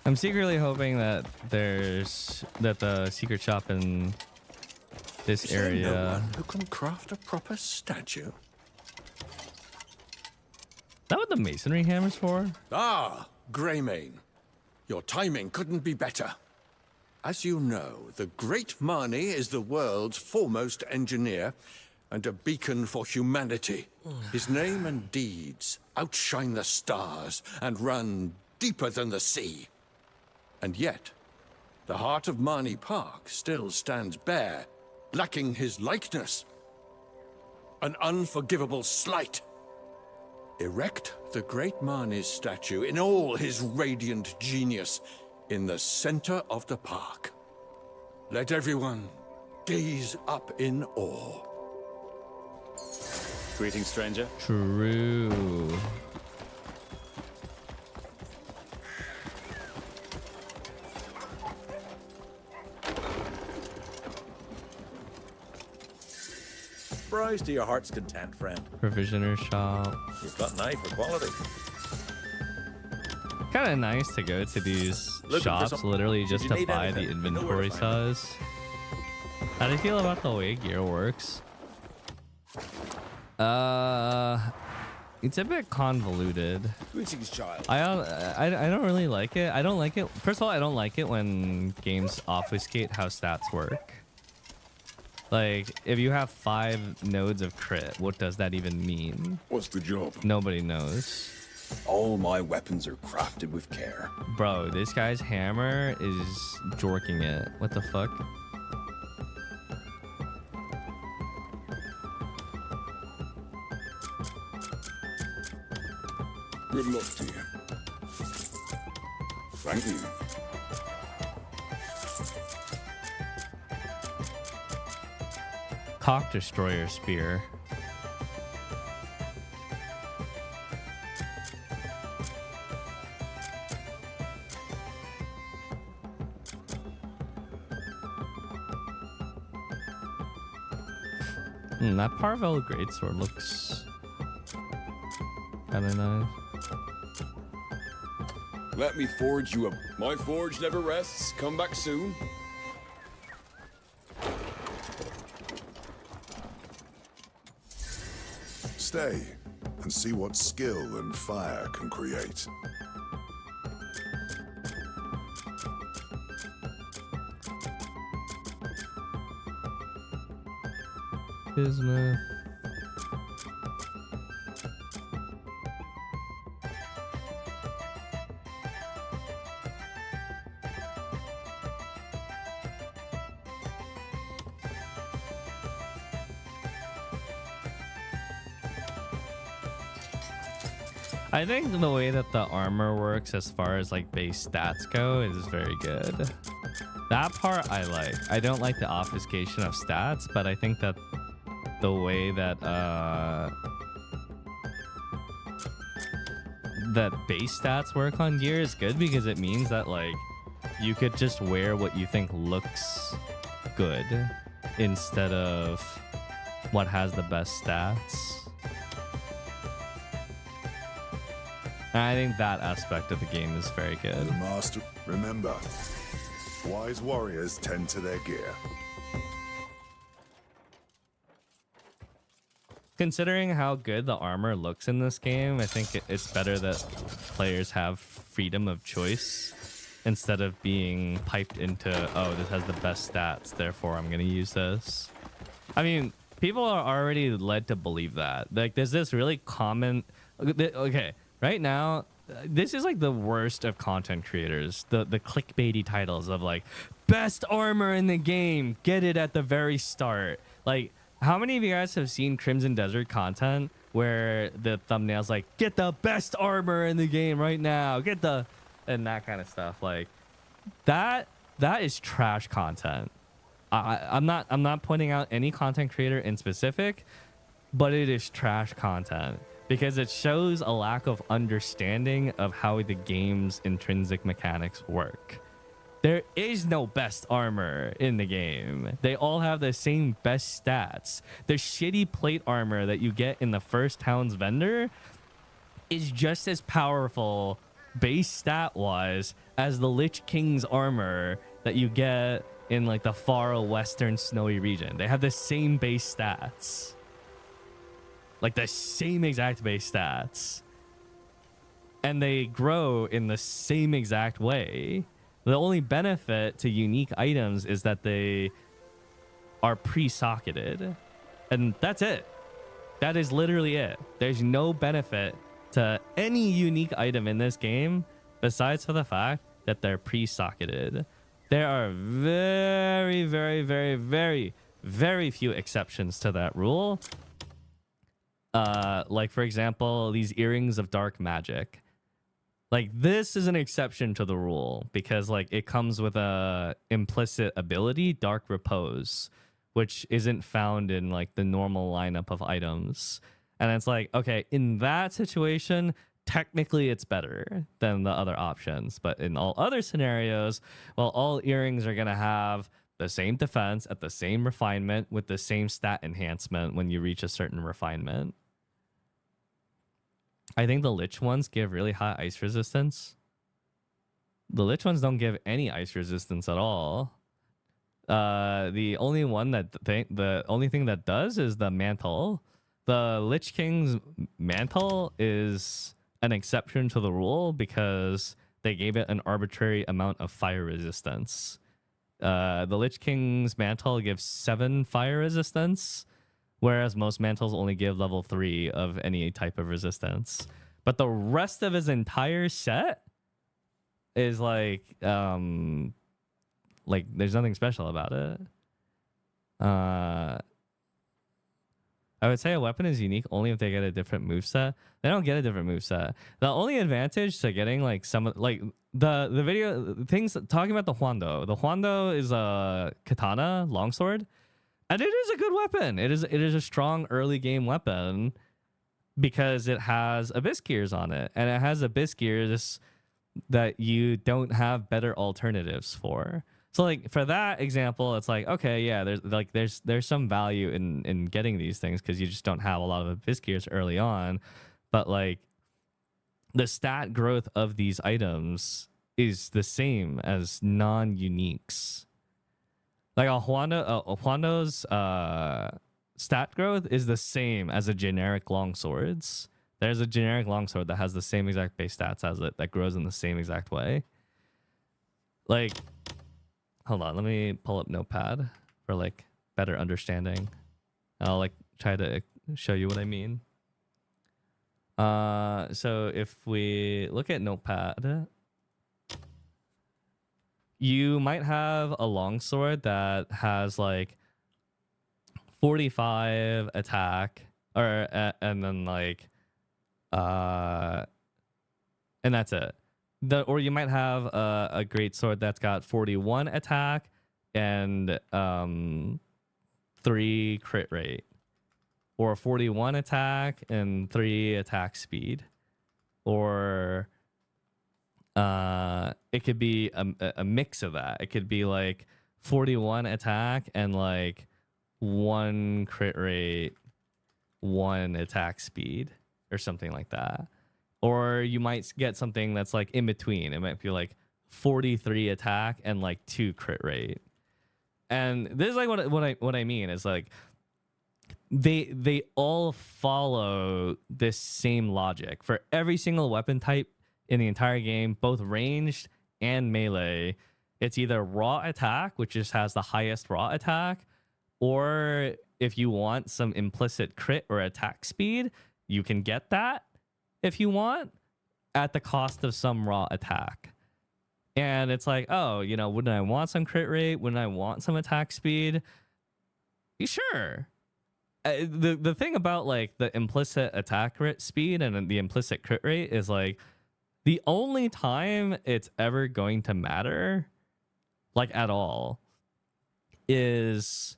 I'm secretly hoping that the secret shop in this area. No one who can craft a proper statue. Is that what the masonry hammer's for? Ah, Greymane. Your timing couldn't be better. As you know, the great Marnie is the world's foremost engineer, and a beacon for humanity. His name and deeds outshine the stars and run deeper than the sea. And yet, the heart of Marnie Park still stands bare, lacking his likeness. An unforgivable slight. Erect the great Marnie's statue in all his radiant genius in the center of the park. Let everyone gaze up in awe. Greetings, stranger. True. Browse to your heart's content, friend. Provisioner shop. You've got an eye for quality. Kind of nice to go to these shops literally just to buy the inventory size. How do you feel about the way gear works? It's a bit convoluted. Greetings, child. I don't really like it. I don't like it. First of all, I don't like it when games obfuscate how stats work. Like, if you have 5 nodes of crit, what does that even mean? What's the job? Nobody knows. All my weapons are crafted with care. Bro, this guy's hammer is jorking it. What the fuck? Good luck to you. Thank you. Cock destroyer spear. That Parvel greatsword looks kind of nice. Let me forge you up. My forge never rests. Come back soon. Stay and see what skill and fire can create. Bismuth. I think the way that the armor works as far as like base stats go is very good. That part I like. I don't like the obfuscation of stats, but I think that the way that that base stats work on gear is good because it means that like you could just wear what you think looks good instead of what has the best stats. And I think that aspect of the game is very good. The master, remember, wise warriors tend to their gear. Considering how good the armor looks in this game, I think it's better that players have freedom of choice instead of being piped into, oh, this has the best stats, therefore I'm going to use this. I mean, people are already led to believe that. Like, there's this really common... Okay, right now, this is like the worst of content creators. The clickbaity titles of like, best armor in the game, get it at the very start. Like, how many of you guys have seen Crimson Desert content where the thumbnail's like, get the best armor in the game right now, get the... and that kind of stuff. Like, that is trash content. I'm not pointing out any content creator in specific, but it is trash content because it shows a lack of understanding of how the game's intrinsic mechanics work. There is no best armor in the game. They all have the same best stats. The shitty plate armor that you get in the first town's vendor is just as powerful base stat wise as the Lich King's armor that you get in like the far western snowy region. They have the same base stats. Like the same exact base stats. And they grow in the same exact way. The only benefit to unique items is that they are pre-socketed. And that's it. That is literally it. There's no benefit to any unique item in this game besides for the fact that they're pre-socketed. There are very, very, very, very, very few exceptions to that rule. Like, for example, these earrings of dark magic. Like, this is an exception to the rule because, like, it comes with a implicit ability, Dark Repose, which isn't found in, like, the normal lineup of items. And it's like, okay, in that situation, technically it's better than the other options. But in all other scenarios, well, all earrings are going to have the same defense at the same refinement with the same stat enhancement when you reach a certain refinement. I think the Lich ones give really high ice resistance. The Lich ones don't give any ice resistance at all. The only one that the only thing that does is the mantle. The Lich King's mantle is an exception to the rule because they gave it an arbitrary amount of fire resistance. The Lich King's mantle gives 7 fire resistance, whereas most mantles only give level 3 of any type of resistance. But the rest of his entire set is like there's nothing special about it. I would say a weapon is unique only if they get a different moveset. They don't get a different moveset. The only advantage to getting like some like the video things talking about the Huando. The Huando is a katana longsword. And it is a good weapon. It is a strong early game weapon because it has abyss gears on it, and it has abyss gears that you don't have better alternatives for. So like for that example, it's like, okay, yeah, there's some value in getting these things because you just don't have a lot of abyss gears early on, but like the stat growth of these items is the same as non-uniques. Like a Huando's stat growth is the same as a generic longswords. There's a generic longsword that has the same exact base stats as it that grows in the same exact way. Like, hold on, let me pull up Notepad for like better understanding. I'll like try to show you what I mean. So if we look at Notepad, you might have a longsword that has like 45 attack, or and then like and that's it. Or you might have a great sword that's got 41 attack and 3 crit rate, or 41 attack and 3 attack speed, or it could be a mix of that. It could be like 41 attack and like 1 crit rate, 1 attack speed, or something like that. Or you might get something that's like in between. It might be like 43 attack and like 2 crit rate. And this is like what I mean is like they all follow this same logic for every single weapon type in the entire game, both ranged and melee. It's either raw attack, which just has the highest raw attack, or if you want some implicit crit or attack speed, you can get that if you want at the cost of some raw attack. And it's like, oh, you know, wouldn't I want some crit rate? Wouldn't I want some attack speed? Sure. The thing about like the implicit attack rate speed and the implicit crit rate is like the only time it's ever going to matter, like at all, is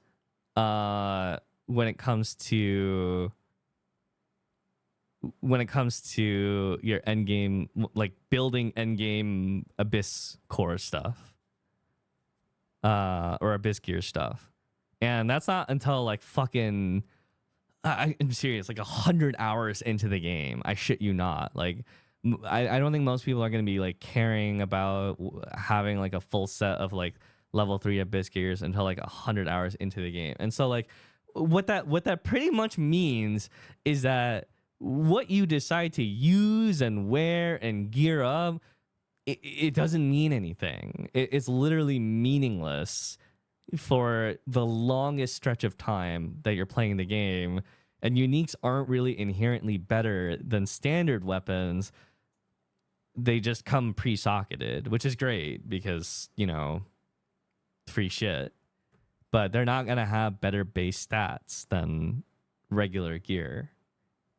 when it comes to your end game, like building end game abyss core stuff, or abyss gear stuff. And that's not until like fucking, I'm serious, like 100 hours into the game. I shit you not. Like, I don't think most people are going to be like caring about having like a full set of like level 3 abyss gears until like 100 hours into the game. And so like what that pretty much means is that what you decide to use and wear and gear up, it doesn't mean anything. It's literally meaningless for the longest stretch of time that you're playing the game, and uniques aren't really inherently better than standard weapons. They just come pre-socketed, which is great because, you know, free shit. But they're not going to have better base stats than regular gear.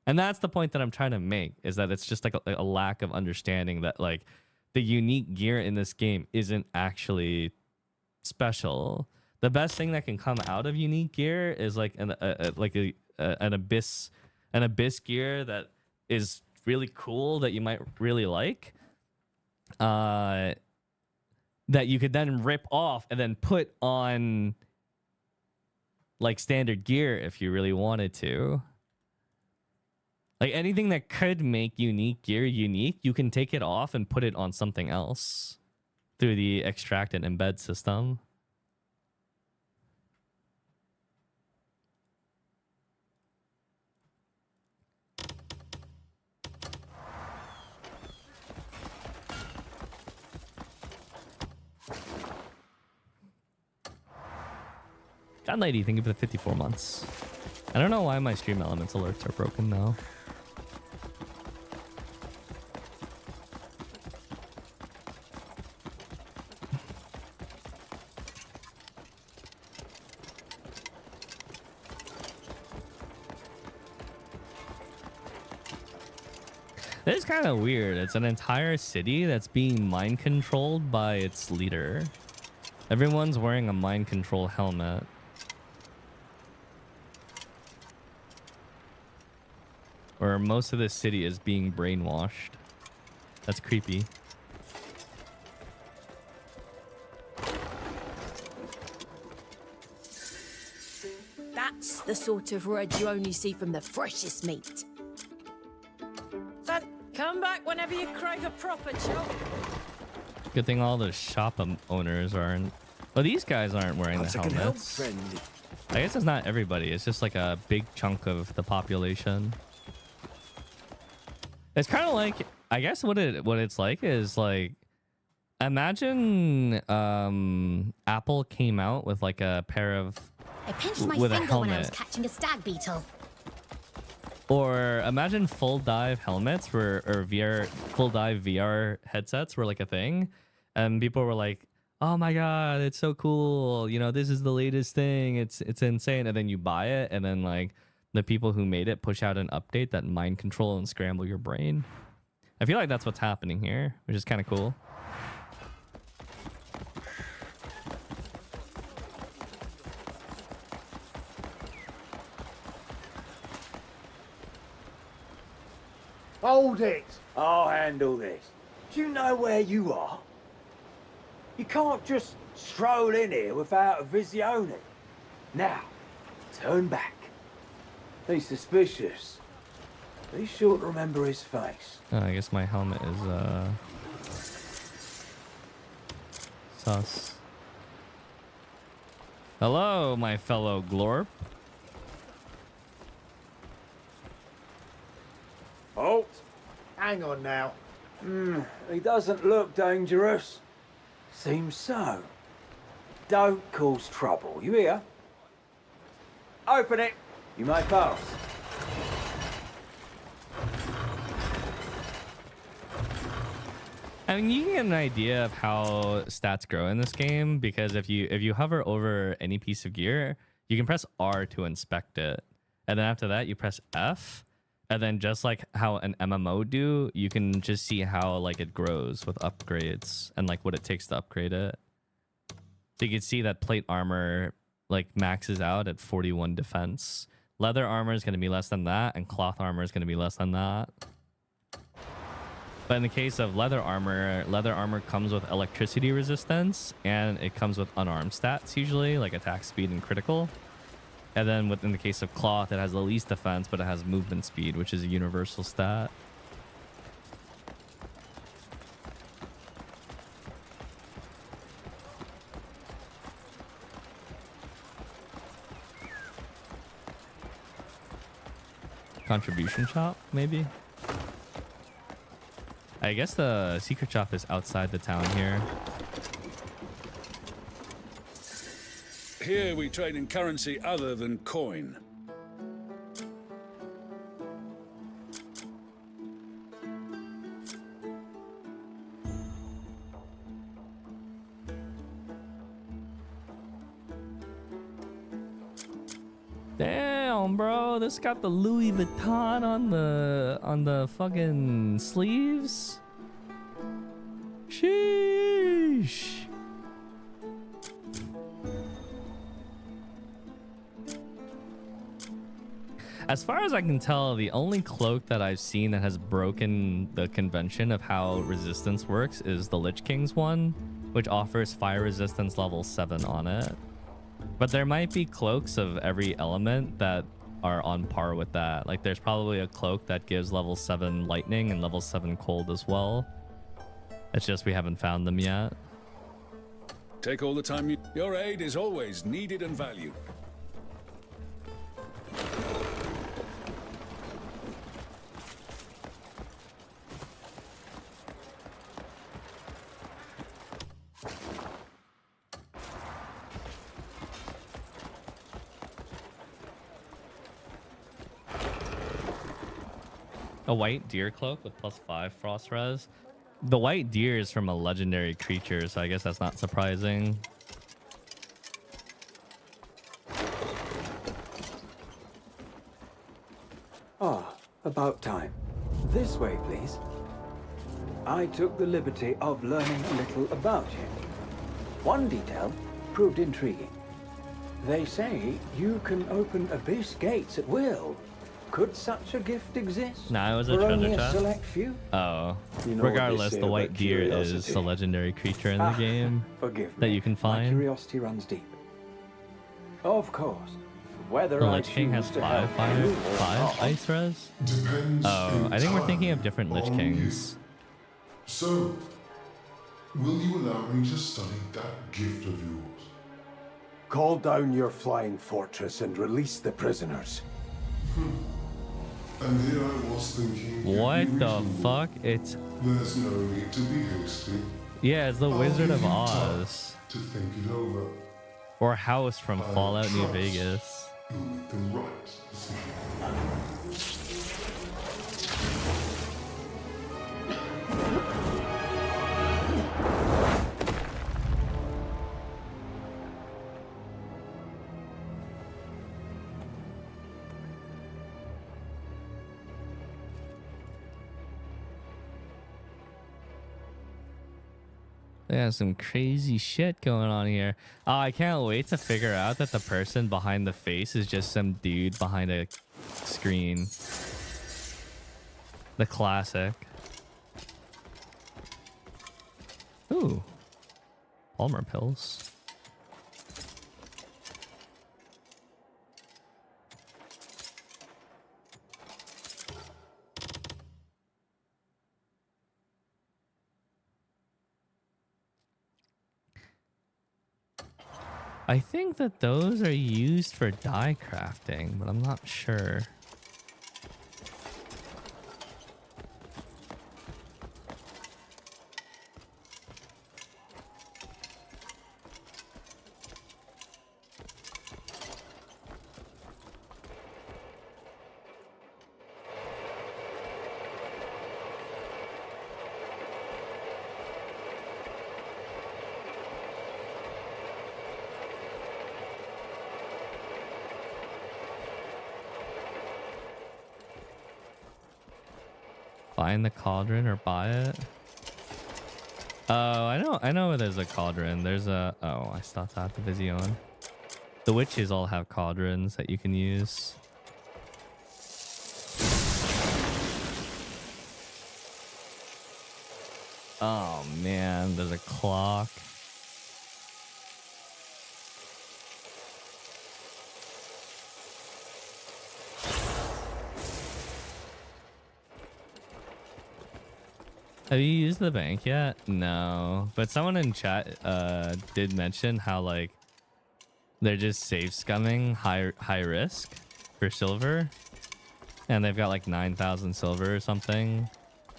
And that's the point that I'm trying to make, is that it's just like a lack of understanding that like the unique gear in this game isn't actually special. The best thing that can come out of unique gear is like an abyss gear that is really cool, that you might really like, that you could then rip off and then put on like standard gear if you really wanted to. Like anything that could make unique gear unique, you can take it off and put it on something else through the extract and embed system. God Lady, thank you for the 54 months. I don't know why my stream elements alerts are broken though. This is kind of weird. It's an entire city that's being mind controlled by its leader. Everyone's wearing a mind control helmet. Or most of this city is being brainwashed. That's creepy. That's the sort of red you only see from the freshest meat. Come back whenever you crave a proper chop. Good thing all the shop owners aren't. Well, these guys aren't wearing the helmets. I guess it's not everybody. It's just like a big chunk of the population. It's kind of like, I guess what it's like is like, imagine Apple came out with like a pair of I pinched my with a finger helmet. when I was catching a stag beetle. Or imagine full dive helmets or VR full dive VR headsets were like a thing, and people were like, "Oh my god, it's so cool! You know, this is the latest thing. It's insane." And then you buy it, and then like the people who made it push out an update that mind control and scramble your brain. I feel like that's what's happening here, which is kind of cool. Hold it! I'll handle this. Do you know where you are? You can't just stroll in here without a visione. Now, turn back. He's suspicious. Be sure to remember his face. Oh, I guess my helmet is sus. Hello, my fellow glorp. Halt! Hang on now. He doesn't look dangerous. Seems so. Don't cause trouble, you hear? Open it. You may pass. I mean, you can get an idea of how stats grow in this game, because if you hover over any piece of gear, you can press R to inspect it, and then after that you press F, and then just like how an MMO do, you can just see how like it grows with upgrades and like what it takes to upgrade it. So you can see that plate armor like maxes out at 41 defense. Leather armor is going to be less than that, and cloth armor is going to be less than that. But in the case of leather armor comes with electricity resistance, and it comes with unarmed stats usually, like attack speed and critical. And then within the case of cloth, it has the least defense, but it has movement speed, which is a universal stat. Contribution shop, maybe? I guess the secret shop is outside the town here. Here we trade in currency other than coin. Damn, bro, this got the Louis Vuitton on the fucking sleeves. Sheesh. As far as I can tell, the only cloak that I've seen that has broken the convention of how resistance works is the Lich King's one, which offers fire resistance level 7 on it. But there might be cloaks of every element that are on par with that. Like there's probably a cloak that gives level 7 lightning and level 7 cold as well. It's just we haven't found them yet. Take all the time you... Your aid is always needed and valued. A white deer cloak with +5 frost res. The white deer is from a legendary creature, so I guess that's not surprising. Ah, about time. This way, please. I took the liberty of learning a little about him. One detail proved intriguing. They say you can open abyss gates at will. Could such a gift exist? Nah, it was a for treasure only a chest. select few? Oh, You know what they regardless, say the white about deer is curiosity. a legendary creature in the game Forgive that me. you can My find. curiosity runs deep. Of course. Whether The I Lich King has choose to 5 help fire, you or 5 not, ice res. Depends Oh, I think we're thinking of different Lich on Kings. So, will you allow me to study that gift of yours? Call down your flying fortress and release the prisoners. And here I was thinking... What the fuck? It's... There's no need to be hasty. Yeah, it's the I'll Wizard give of you Oz. time to think it over. Or House from I Fallout New trust Vegas. You'll make the right decision. Yeah, some crazy shit going on here. Oh, I can't wait to figure out that the person behind the face is just some dude behind a screen. The classic. Ooh. Palmer pills. I think that those are used for die crafting, but I'm not sure. Find the cauldron or buy it. Oh, I know where there's a cauldron. There's a... Oh, I stopped at the Vision. The witches all have cauldrons that you can use. Oh, man. There's a clock. Have you used the bank yet? No, but someone in chat did mention how like they're just safe scumming high risk for silver, and they've got like 9,000 silver or something.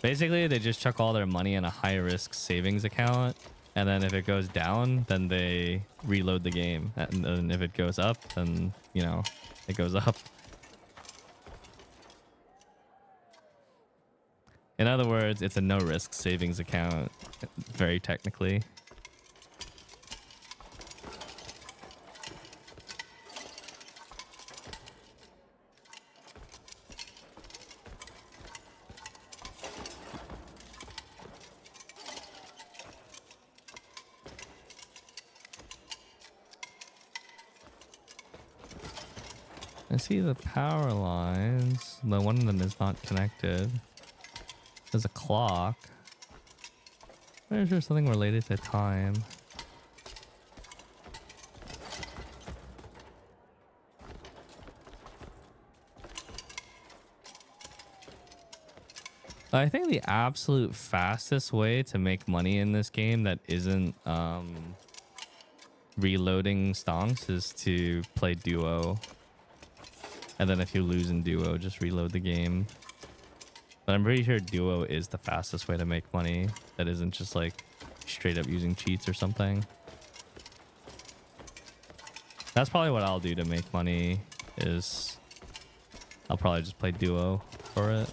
Basically, they just chuck all their money in a high risk savings account, And then if it goes down, then they reload the game. And then if it goes up, then, you know, it goes up. In other words, it's a no-risk savings account, very technically. I see the power lines. The one of them is not connected. There's a clock. Where's there something related to time? I think the absolute fastest way to make money in this game that isn't reloading stonks is to play duo. And then if you lose in duo, just reload the game. But I'm pretty sure duo is the fastest way to make money. That isn't just like straight up using cheats or something. That's probably what I'll do to make money, is I'll probably just play duo for it.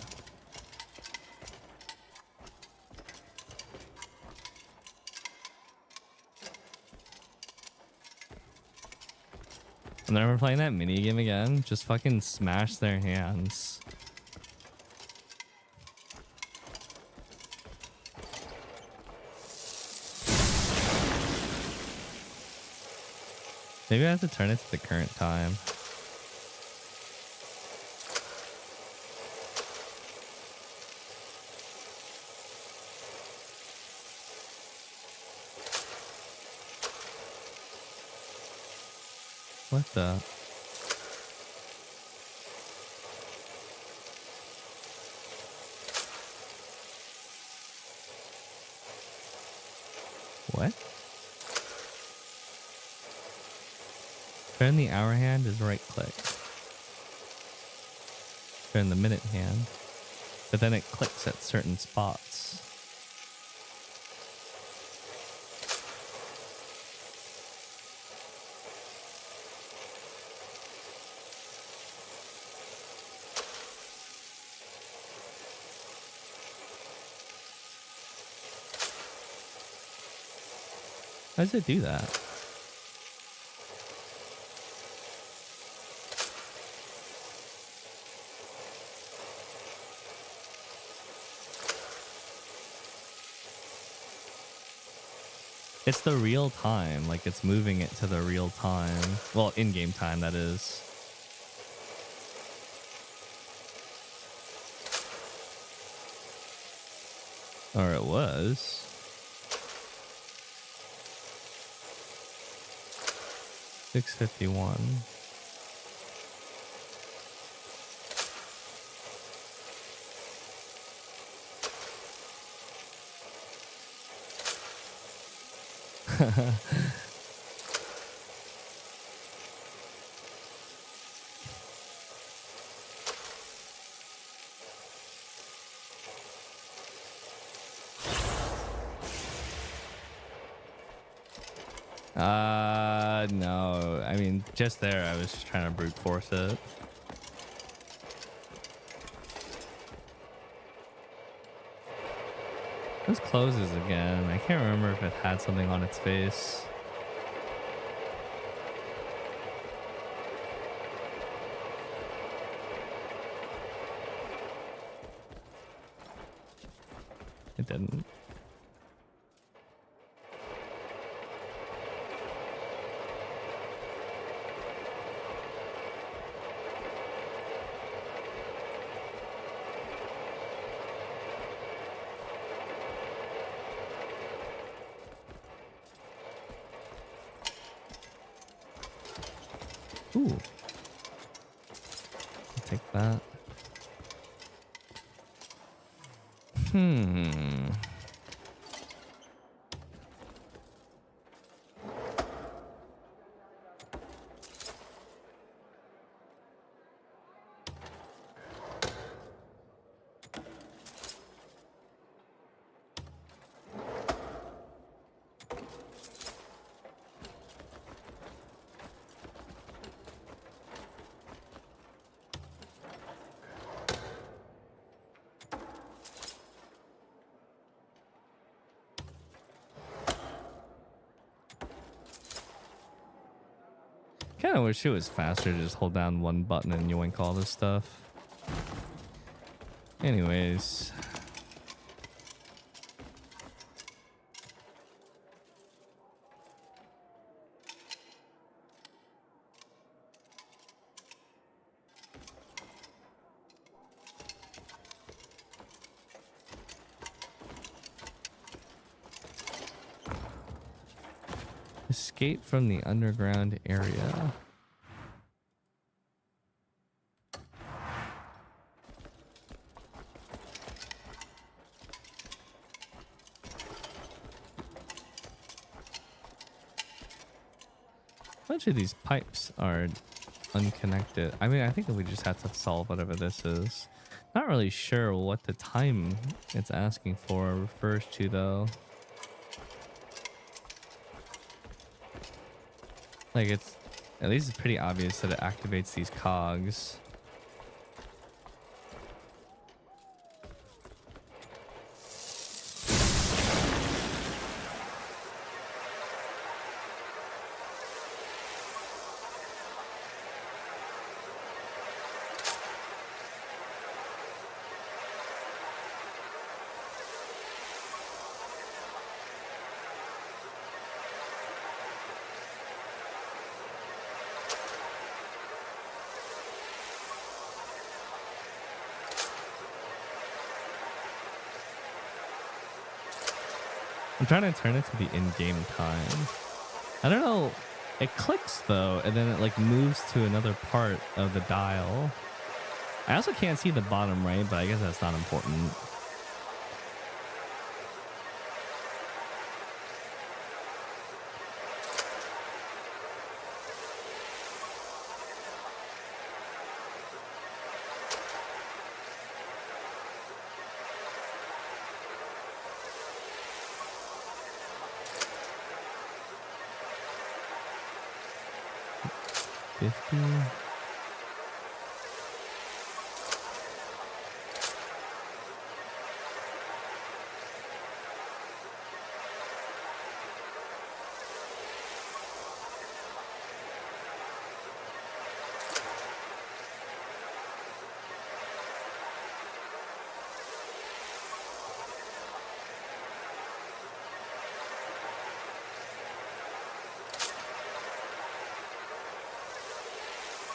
And then we're playing that mini game again. Just fucking smash their hands. Maybe I have to turn it to the current time. What the? What? Turn the hour hand is right click. Turn the minute hand. But then it clicks at certain spots. How does it do that? It's the real time, like it's moving it to the real time. Well, in-game time, that is. Or it was. $6:51. No. I mean, just there, I was just trying to brute force it. This closes again. I can't remember if it had something on its face. It didn't. Ooh. I'll take that. kind of wish it was faster to just hold down one button and yoink all this stuff. Anyways. Escape from the underground area. A bunch of these pipes are unconnected. I mean, I think that we just have to solve whatever this is. Not really sure what the time it's asking for refers to, though. Like, it's at least it's pretty obvious that it activates these cogs. I'm trying to turn it to the in-game time. I don't know. It clicks though, and then it like moves to another part of the dial. I also can't see the bottom right, but I guess that's not important.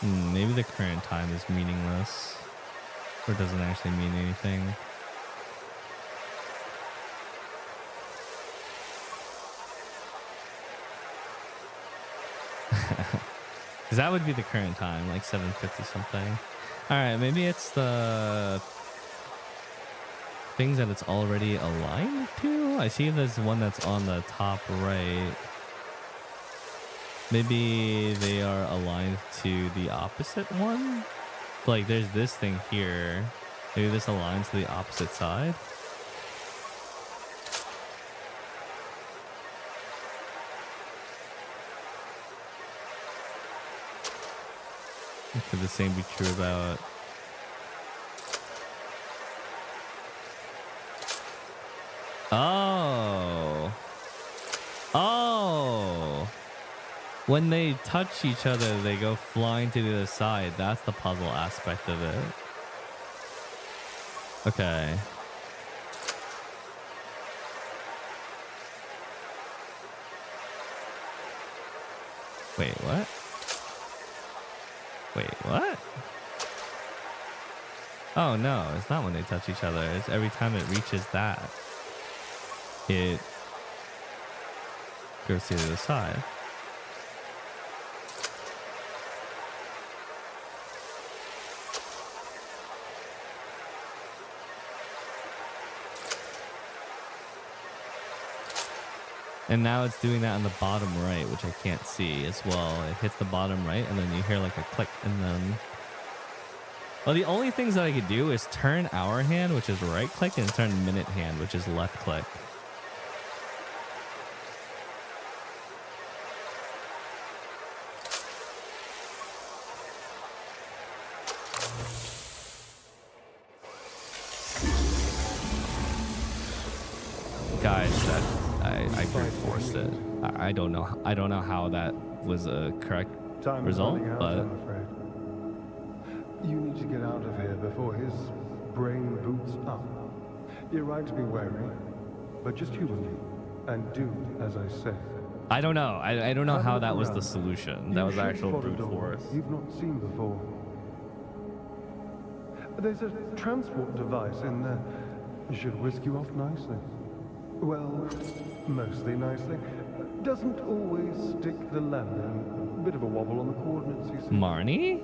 Maybe the current time is meaningless, or doesn't actually mean anything. Because that would be the current time, like 7:50 something. All right, maybe it's the things that it's already aligned to. I see there's one that's on the top right. Maybe they are aligned to the opposite one. Like there's this thing here. Maybe this aligns to the opposite side. Could the same be true about... Oh. Oh. When they touch each other, they go flying to the other side. That's the puzzle aspect of it. Okay. Wait, what? Wait, what? Oh no, it's not when they touch each other. It's every time it reaches that, it goes to the other side. And now it's doing that on the bottom right, which I can't see as well. It hits the bottom right, and then you hear like a click, and then... Well, the only things that I could do is turn hour hand, which is right click, and turn minute hand, which is left click. Guys, that I brute forced it. I don't know how that was a correct Time is result, running out, but I'm afraid. You need to get out of here before his brain boots up. You're right to be wary, but just humanly, and do as I say. I don't know. I don't know Have a how look that was the around. solution. You That was should actual spot a brute door force. you've not seen before. There's a transport device in there. It should whisk you off nicely. Well, mostly nicely. Doesn't always stick the landing. Bit of a wobble on the coordinates, you see. Marnie?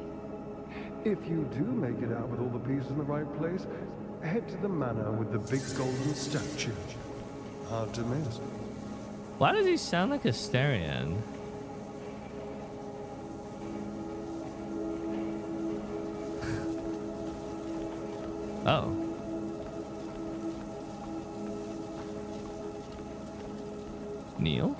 If you do make it out with all the pieces in the right place, head to the manor with the big golden statue. Hard to miss. Why does he sound like a Astarion? Oh. Neil?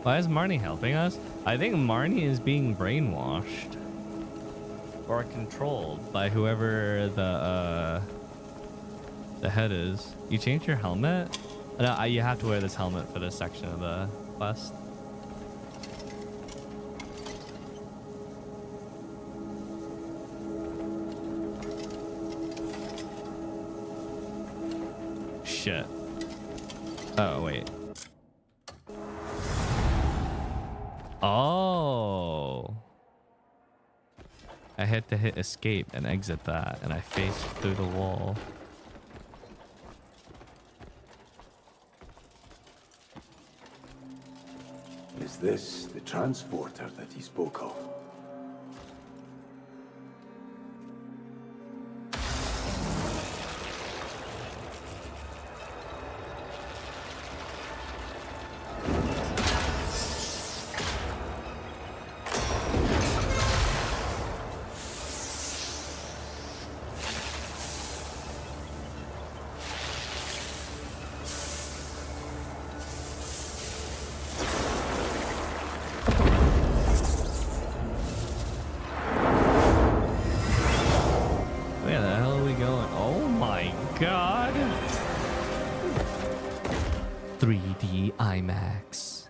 Why is Marnie helping us? I think Marnie is being brainwashed or controlled by whoever the head is. You changed your helmet? No, you have to wear this helmet for this section of the quest. Shit. Oh, wait. Oh. I had to hit escape and exit that, and I faced through the wall. Is this the transporter that he spoke of? Where the hell are we going? Oh my god. 3D IMAX.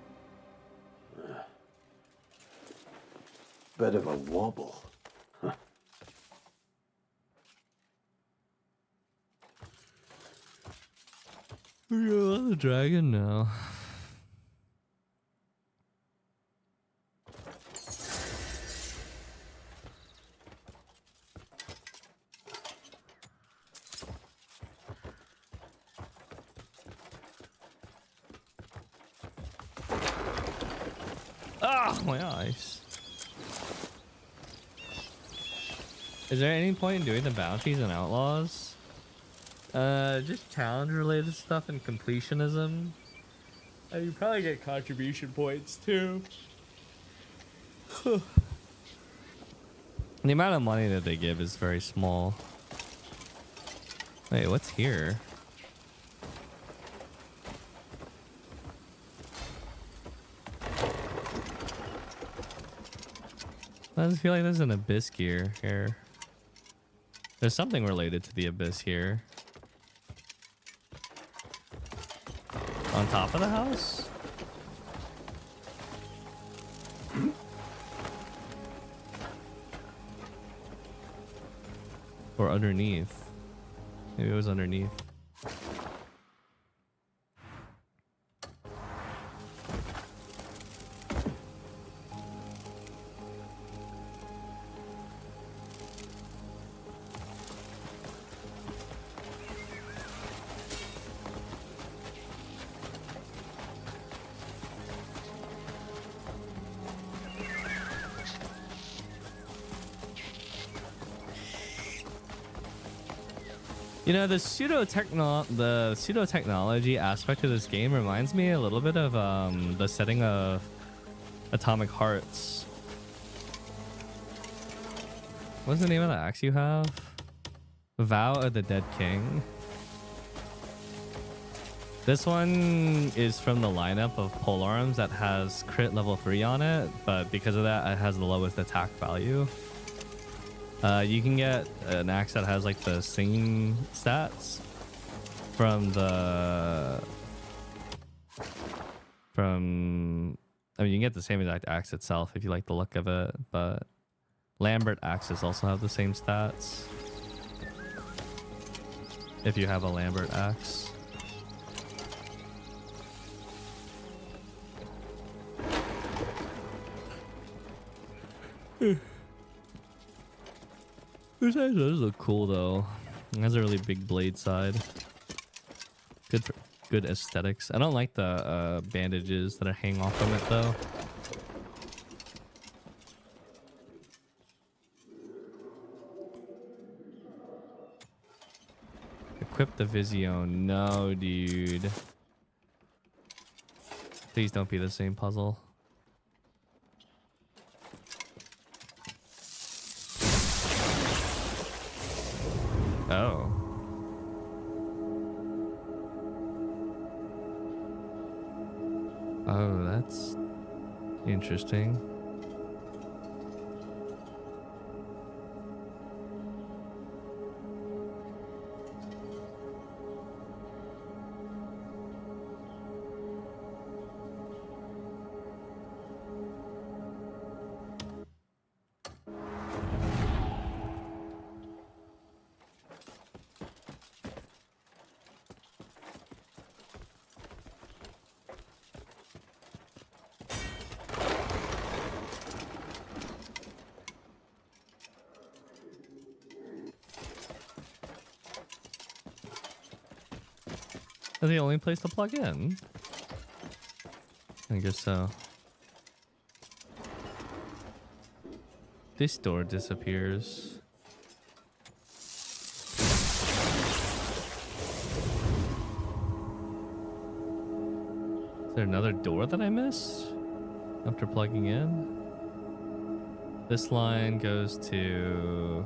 Bit of a wobble. You're on the dragon now. Ah, my eyes. Is there any point in doing the bounties and outlaws? Just challenge related stuff and completionism. You probably get contribution points too. The amount of money that they give is very small. Wait, what's here? I just feel like there's an abyss gear here. There's something related to the abyss here. On top of the house? Or underneath? Maybe it was underneath. You know, the pseudo technology aspect of this game reminds me a little bit of the setting of Atomic Hearts. What's the name of the axe you have? Vow of the Dead King. This one is from the lineup of polearms that has crit level 3 on it, but because of that, it has the lowest attack value. You can get an axe that has like the same stats from I mean, you can get the same exact axe itself if you like the look of it, but Lambert axes also have the same stats if you have a Lambert axe. This actually does look cool though. It has a really big blade side. Good for good aesthetics. I don't like the bandages that hang off from it though. Equip the Vision. No, dude. Please don't be the same puzzle. Oh. Oh, that's interesting. That's the only place to plug in. I guess so. This door disappears. Is there another door that I missed after plugging in? This line goes to...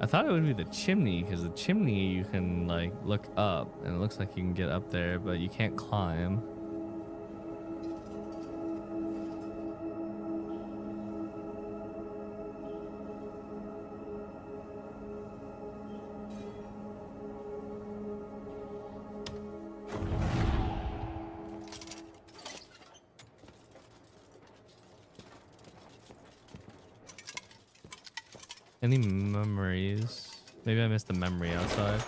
I thought it would be the chimney, because the chimney you can like look up and it looks like you can get up there, but you can't climb. Any memories? Maybe I missed a memory outside.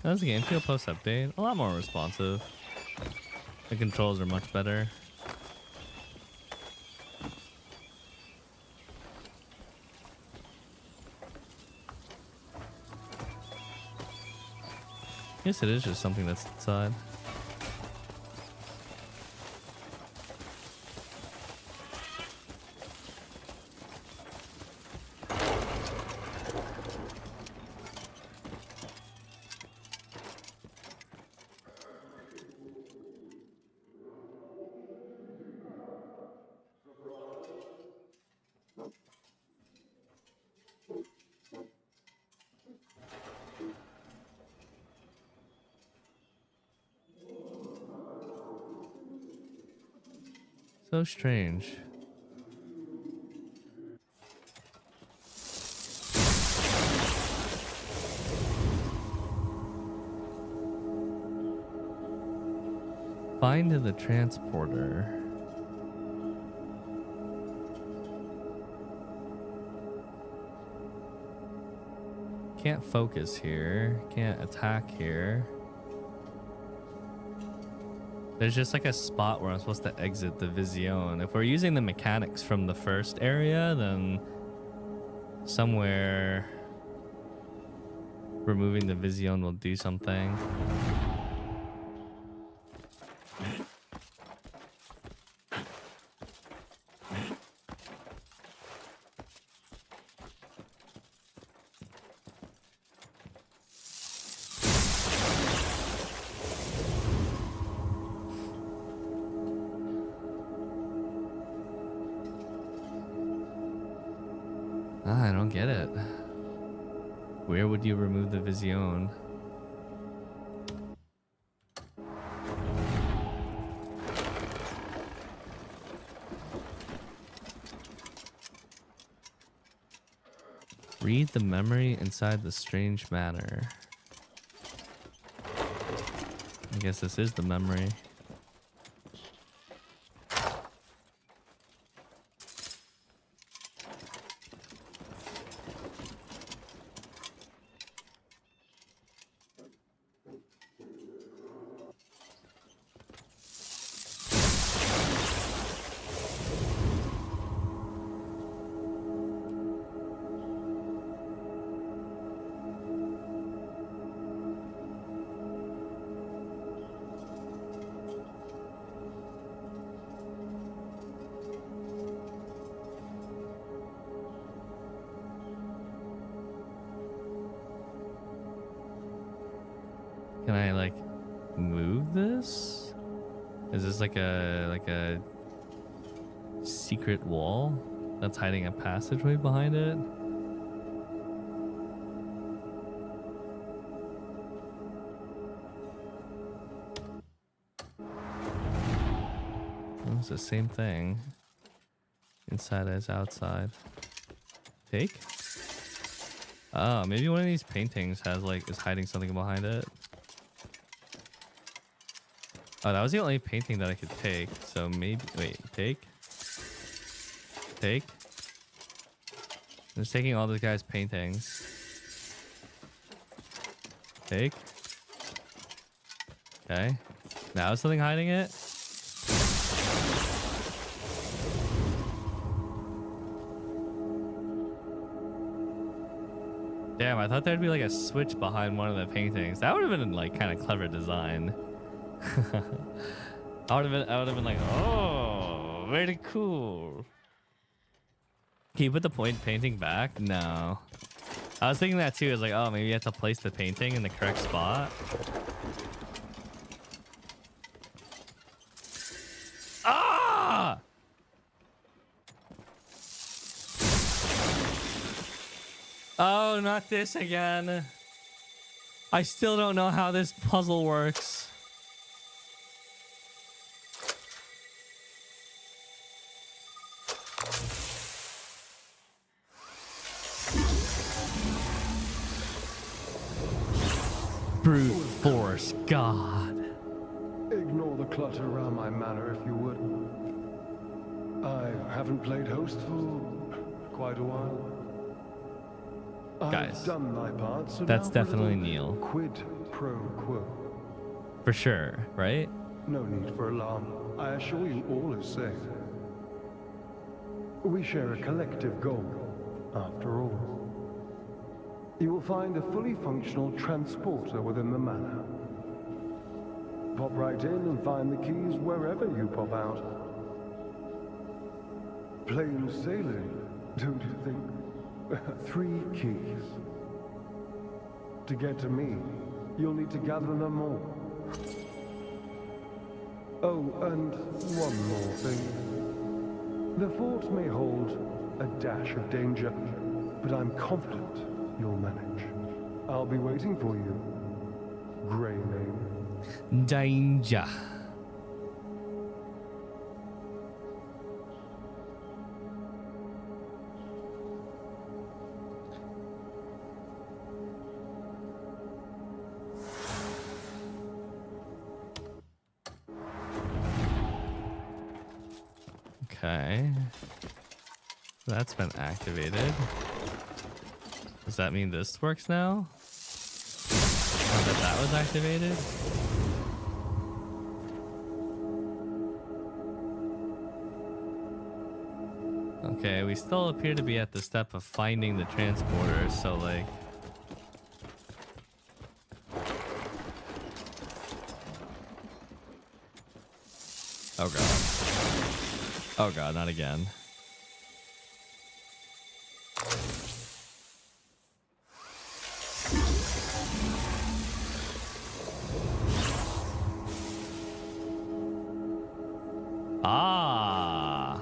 How's the game feel post-update? A lot more responsive. The controls are much better. I guess it is just something that's inside. So strange. Find the transporter. Can't focus here. Can't attack here. There's just like a spot where I'm supposed to exit the Vision. If we're using the mechanics from the first area, then somewhere removing the Vision will do something. I don't get it. Where would you remove the Vision? Read the memory inside the strange matter. I guess this is the memory. Can I like move this? Is this like a secret wall that's hiding a passageway behind it? It's the same thing. Inside as outside. Take? Oh, maybe one of these paintings has like is hiding something behind it. Oh, that was the only painting that I could take. So maybe wait, take. I'm just taking all this guy's paintings. Take. Okay. Now is something hiding it? Damn, I thought there'd be like a switch behind one of the paintings. That would have been like kind of clever design. I would have been like, oh, very cool. Can you put the painting back? No. I was thinking that too. I was like, oh, maybe you have to place the painting in the correct spot. Ah! Oh, not this again. I still don't know how this puzzle works. Brute force, God. Ignore the clutter around my manor if you would. I haven't played host for quite a while. Guys, I've done my part, so that's now for a definitely little Neil. Quid pro quo. For sure, right? No need for alarm. I assure you all is safe. We share a collective goal, after all. You will find a fully functional transporter within the manor. Pop right in and find the keys wherever you pop out. Plain sailing, don't you think? 3 keys. To get to me, you'll need to gather them all. Oh, and one more thing. The fort may hold a dash of danger, but I'm confident you'll manage. I'll be waiting for you, Grey Name. Danger. Okay. That's been activated. Does that mean this works now? Now that that was activated? Okay, we still appear to be at the step of finding the transporter, so like... Oh god. Oh god, not again. Ah.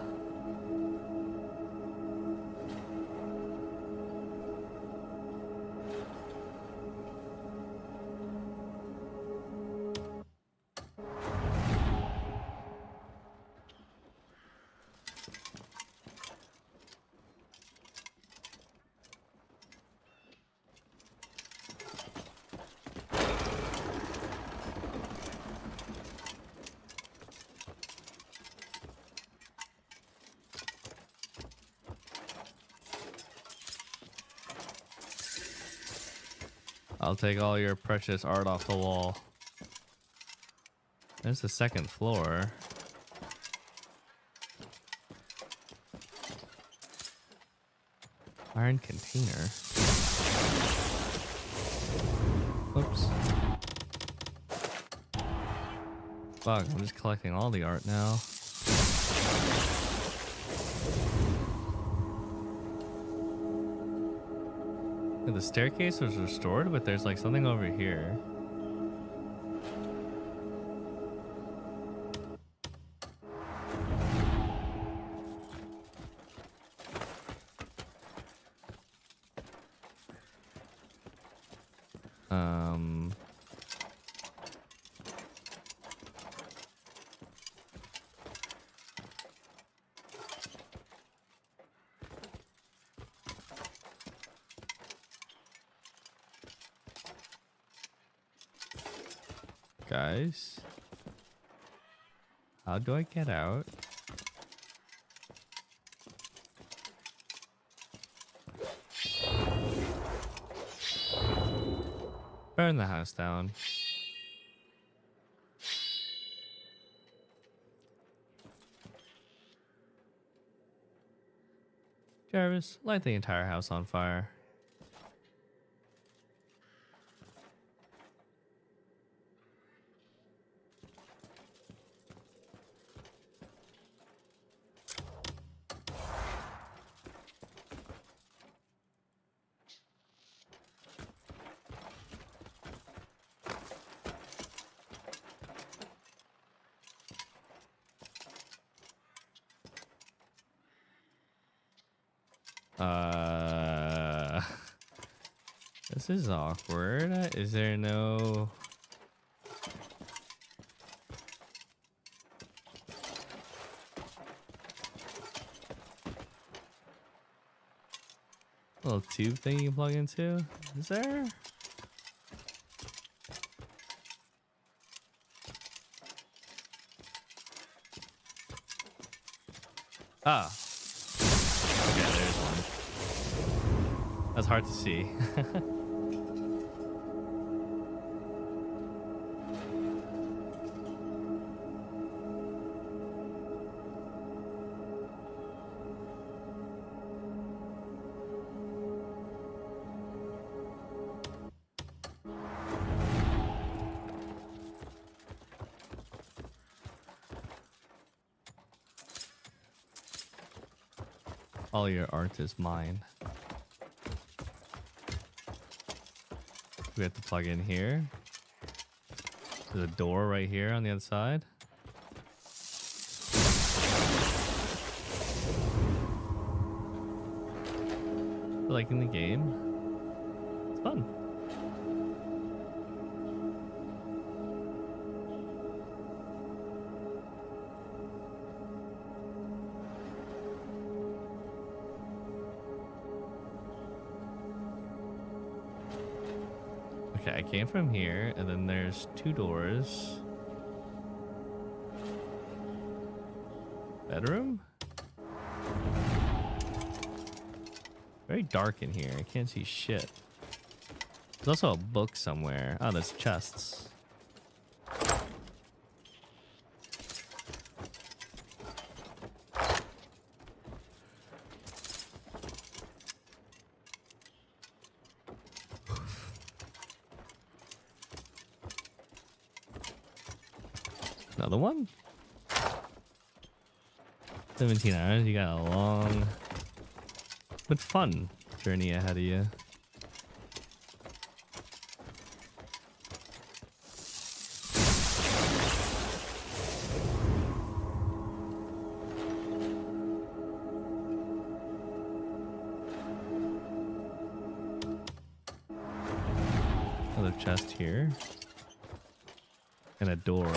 I'll take all your precious art off the wall. There's the second floor. Iron container. Oops. Fuck, I'm just collecting all the art now. The staircase was restored, but there's like something over here. Guys, how do I get out? Burn the house down. Jarvis, light the entire house on fire. This is awkward. Is there no... little tube thing you can plug into? Is there? Ah. Okay, there's one. That's hard to see. All your art is mine. We have to plug in here. There's a door right here on the other side. Liking the game. It's fun. Okay, I came from here, and then there's two doors. Bedroom? Very dark in here. I can't see shit. There's also a book somewhere. Oh, there's chests. Another one? 17 hours. You got a long but fun journey ahead of you. Another chest here. And a door.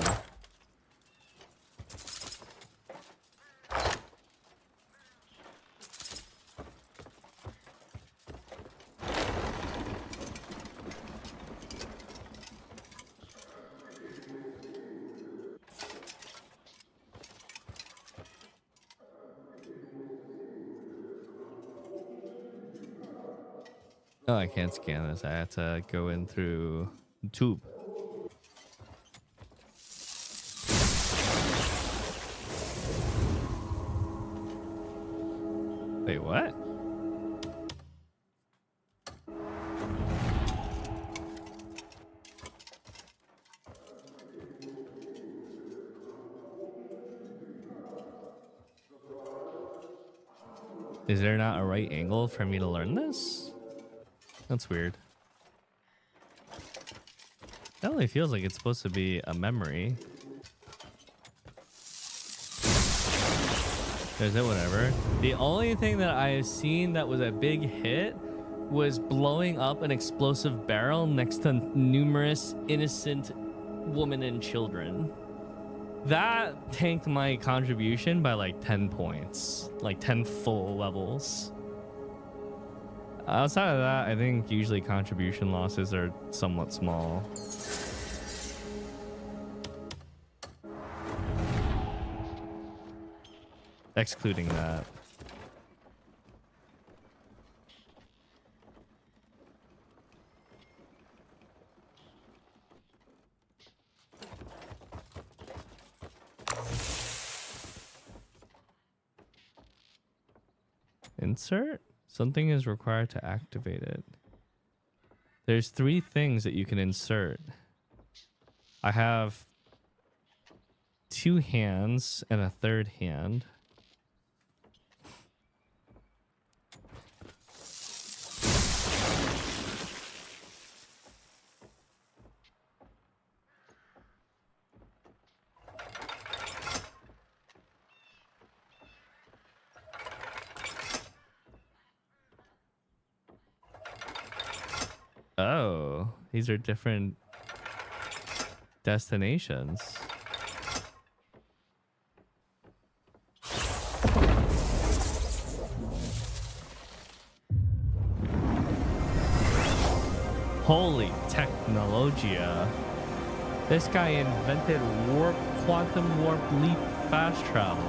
Oh, I can't scan this. I have to go in through the tube. Wait, what? Is there not a right angle for me to learn this? That's weird. That only feels like it's supposed to be a memory. Is it whatever? The only thing that I've seen that was a big hit was blowing up an explosive barrel next to numerous innocent women and children. That tanked my contribution by like 10 points, like 10 full levels. Outside of that, I think usually contribution losses are somewhat small. Excluding that. Insert? Something is required to activate it. There's 3 things that you can insert. I have 2 hands and a 3rd hand. Oh, these are different destinations. Holy technologia. This guy invented quantum warp leap fast travel.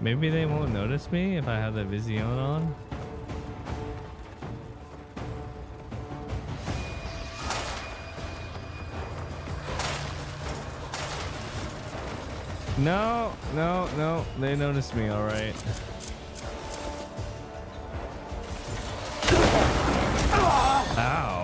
Maybe they won't notice me if I have the Vision on. No, no, no. They noticed me, all right. Ow.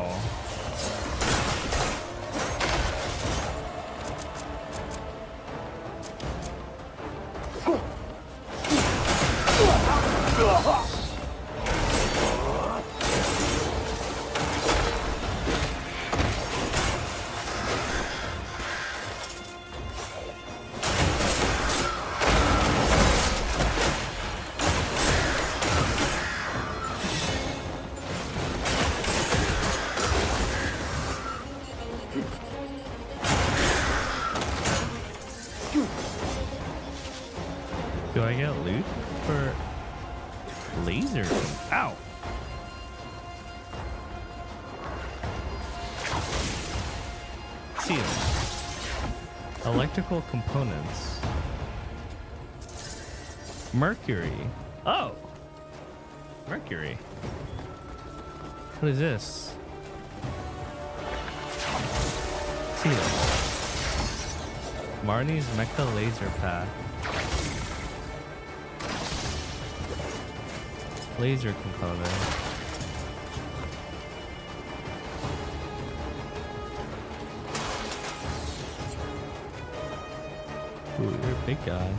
Do I get loot for laser? Ow! Seal. Electrical components. Mercury. Oh! Mercury. What is this? Seal. Marnie's Mecha Laser Pack. Laser component. Ooh, you're a big guy.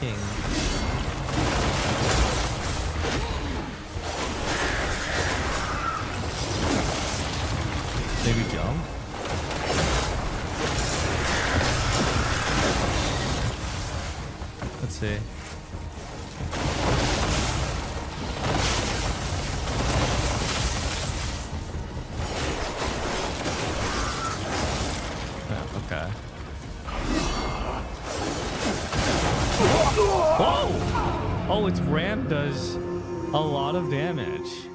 king. Maybe jump? Let's see. Oh, okay. Whoa! Oh, its ramp does a lot of damage.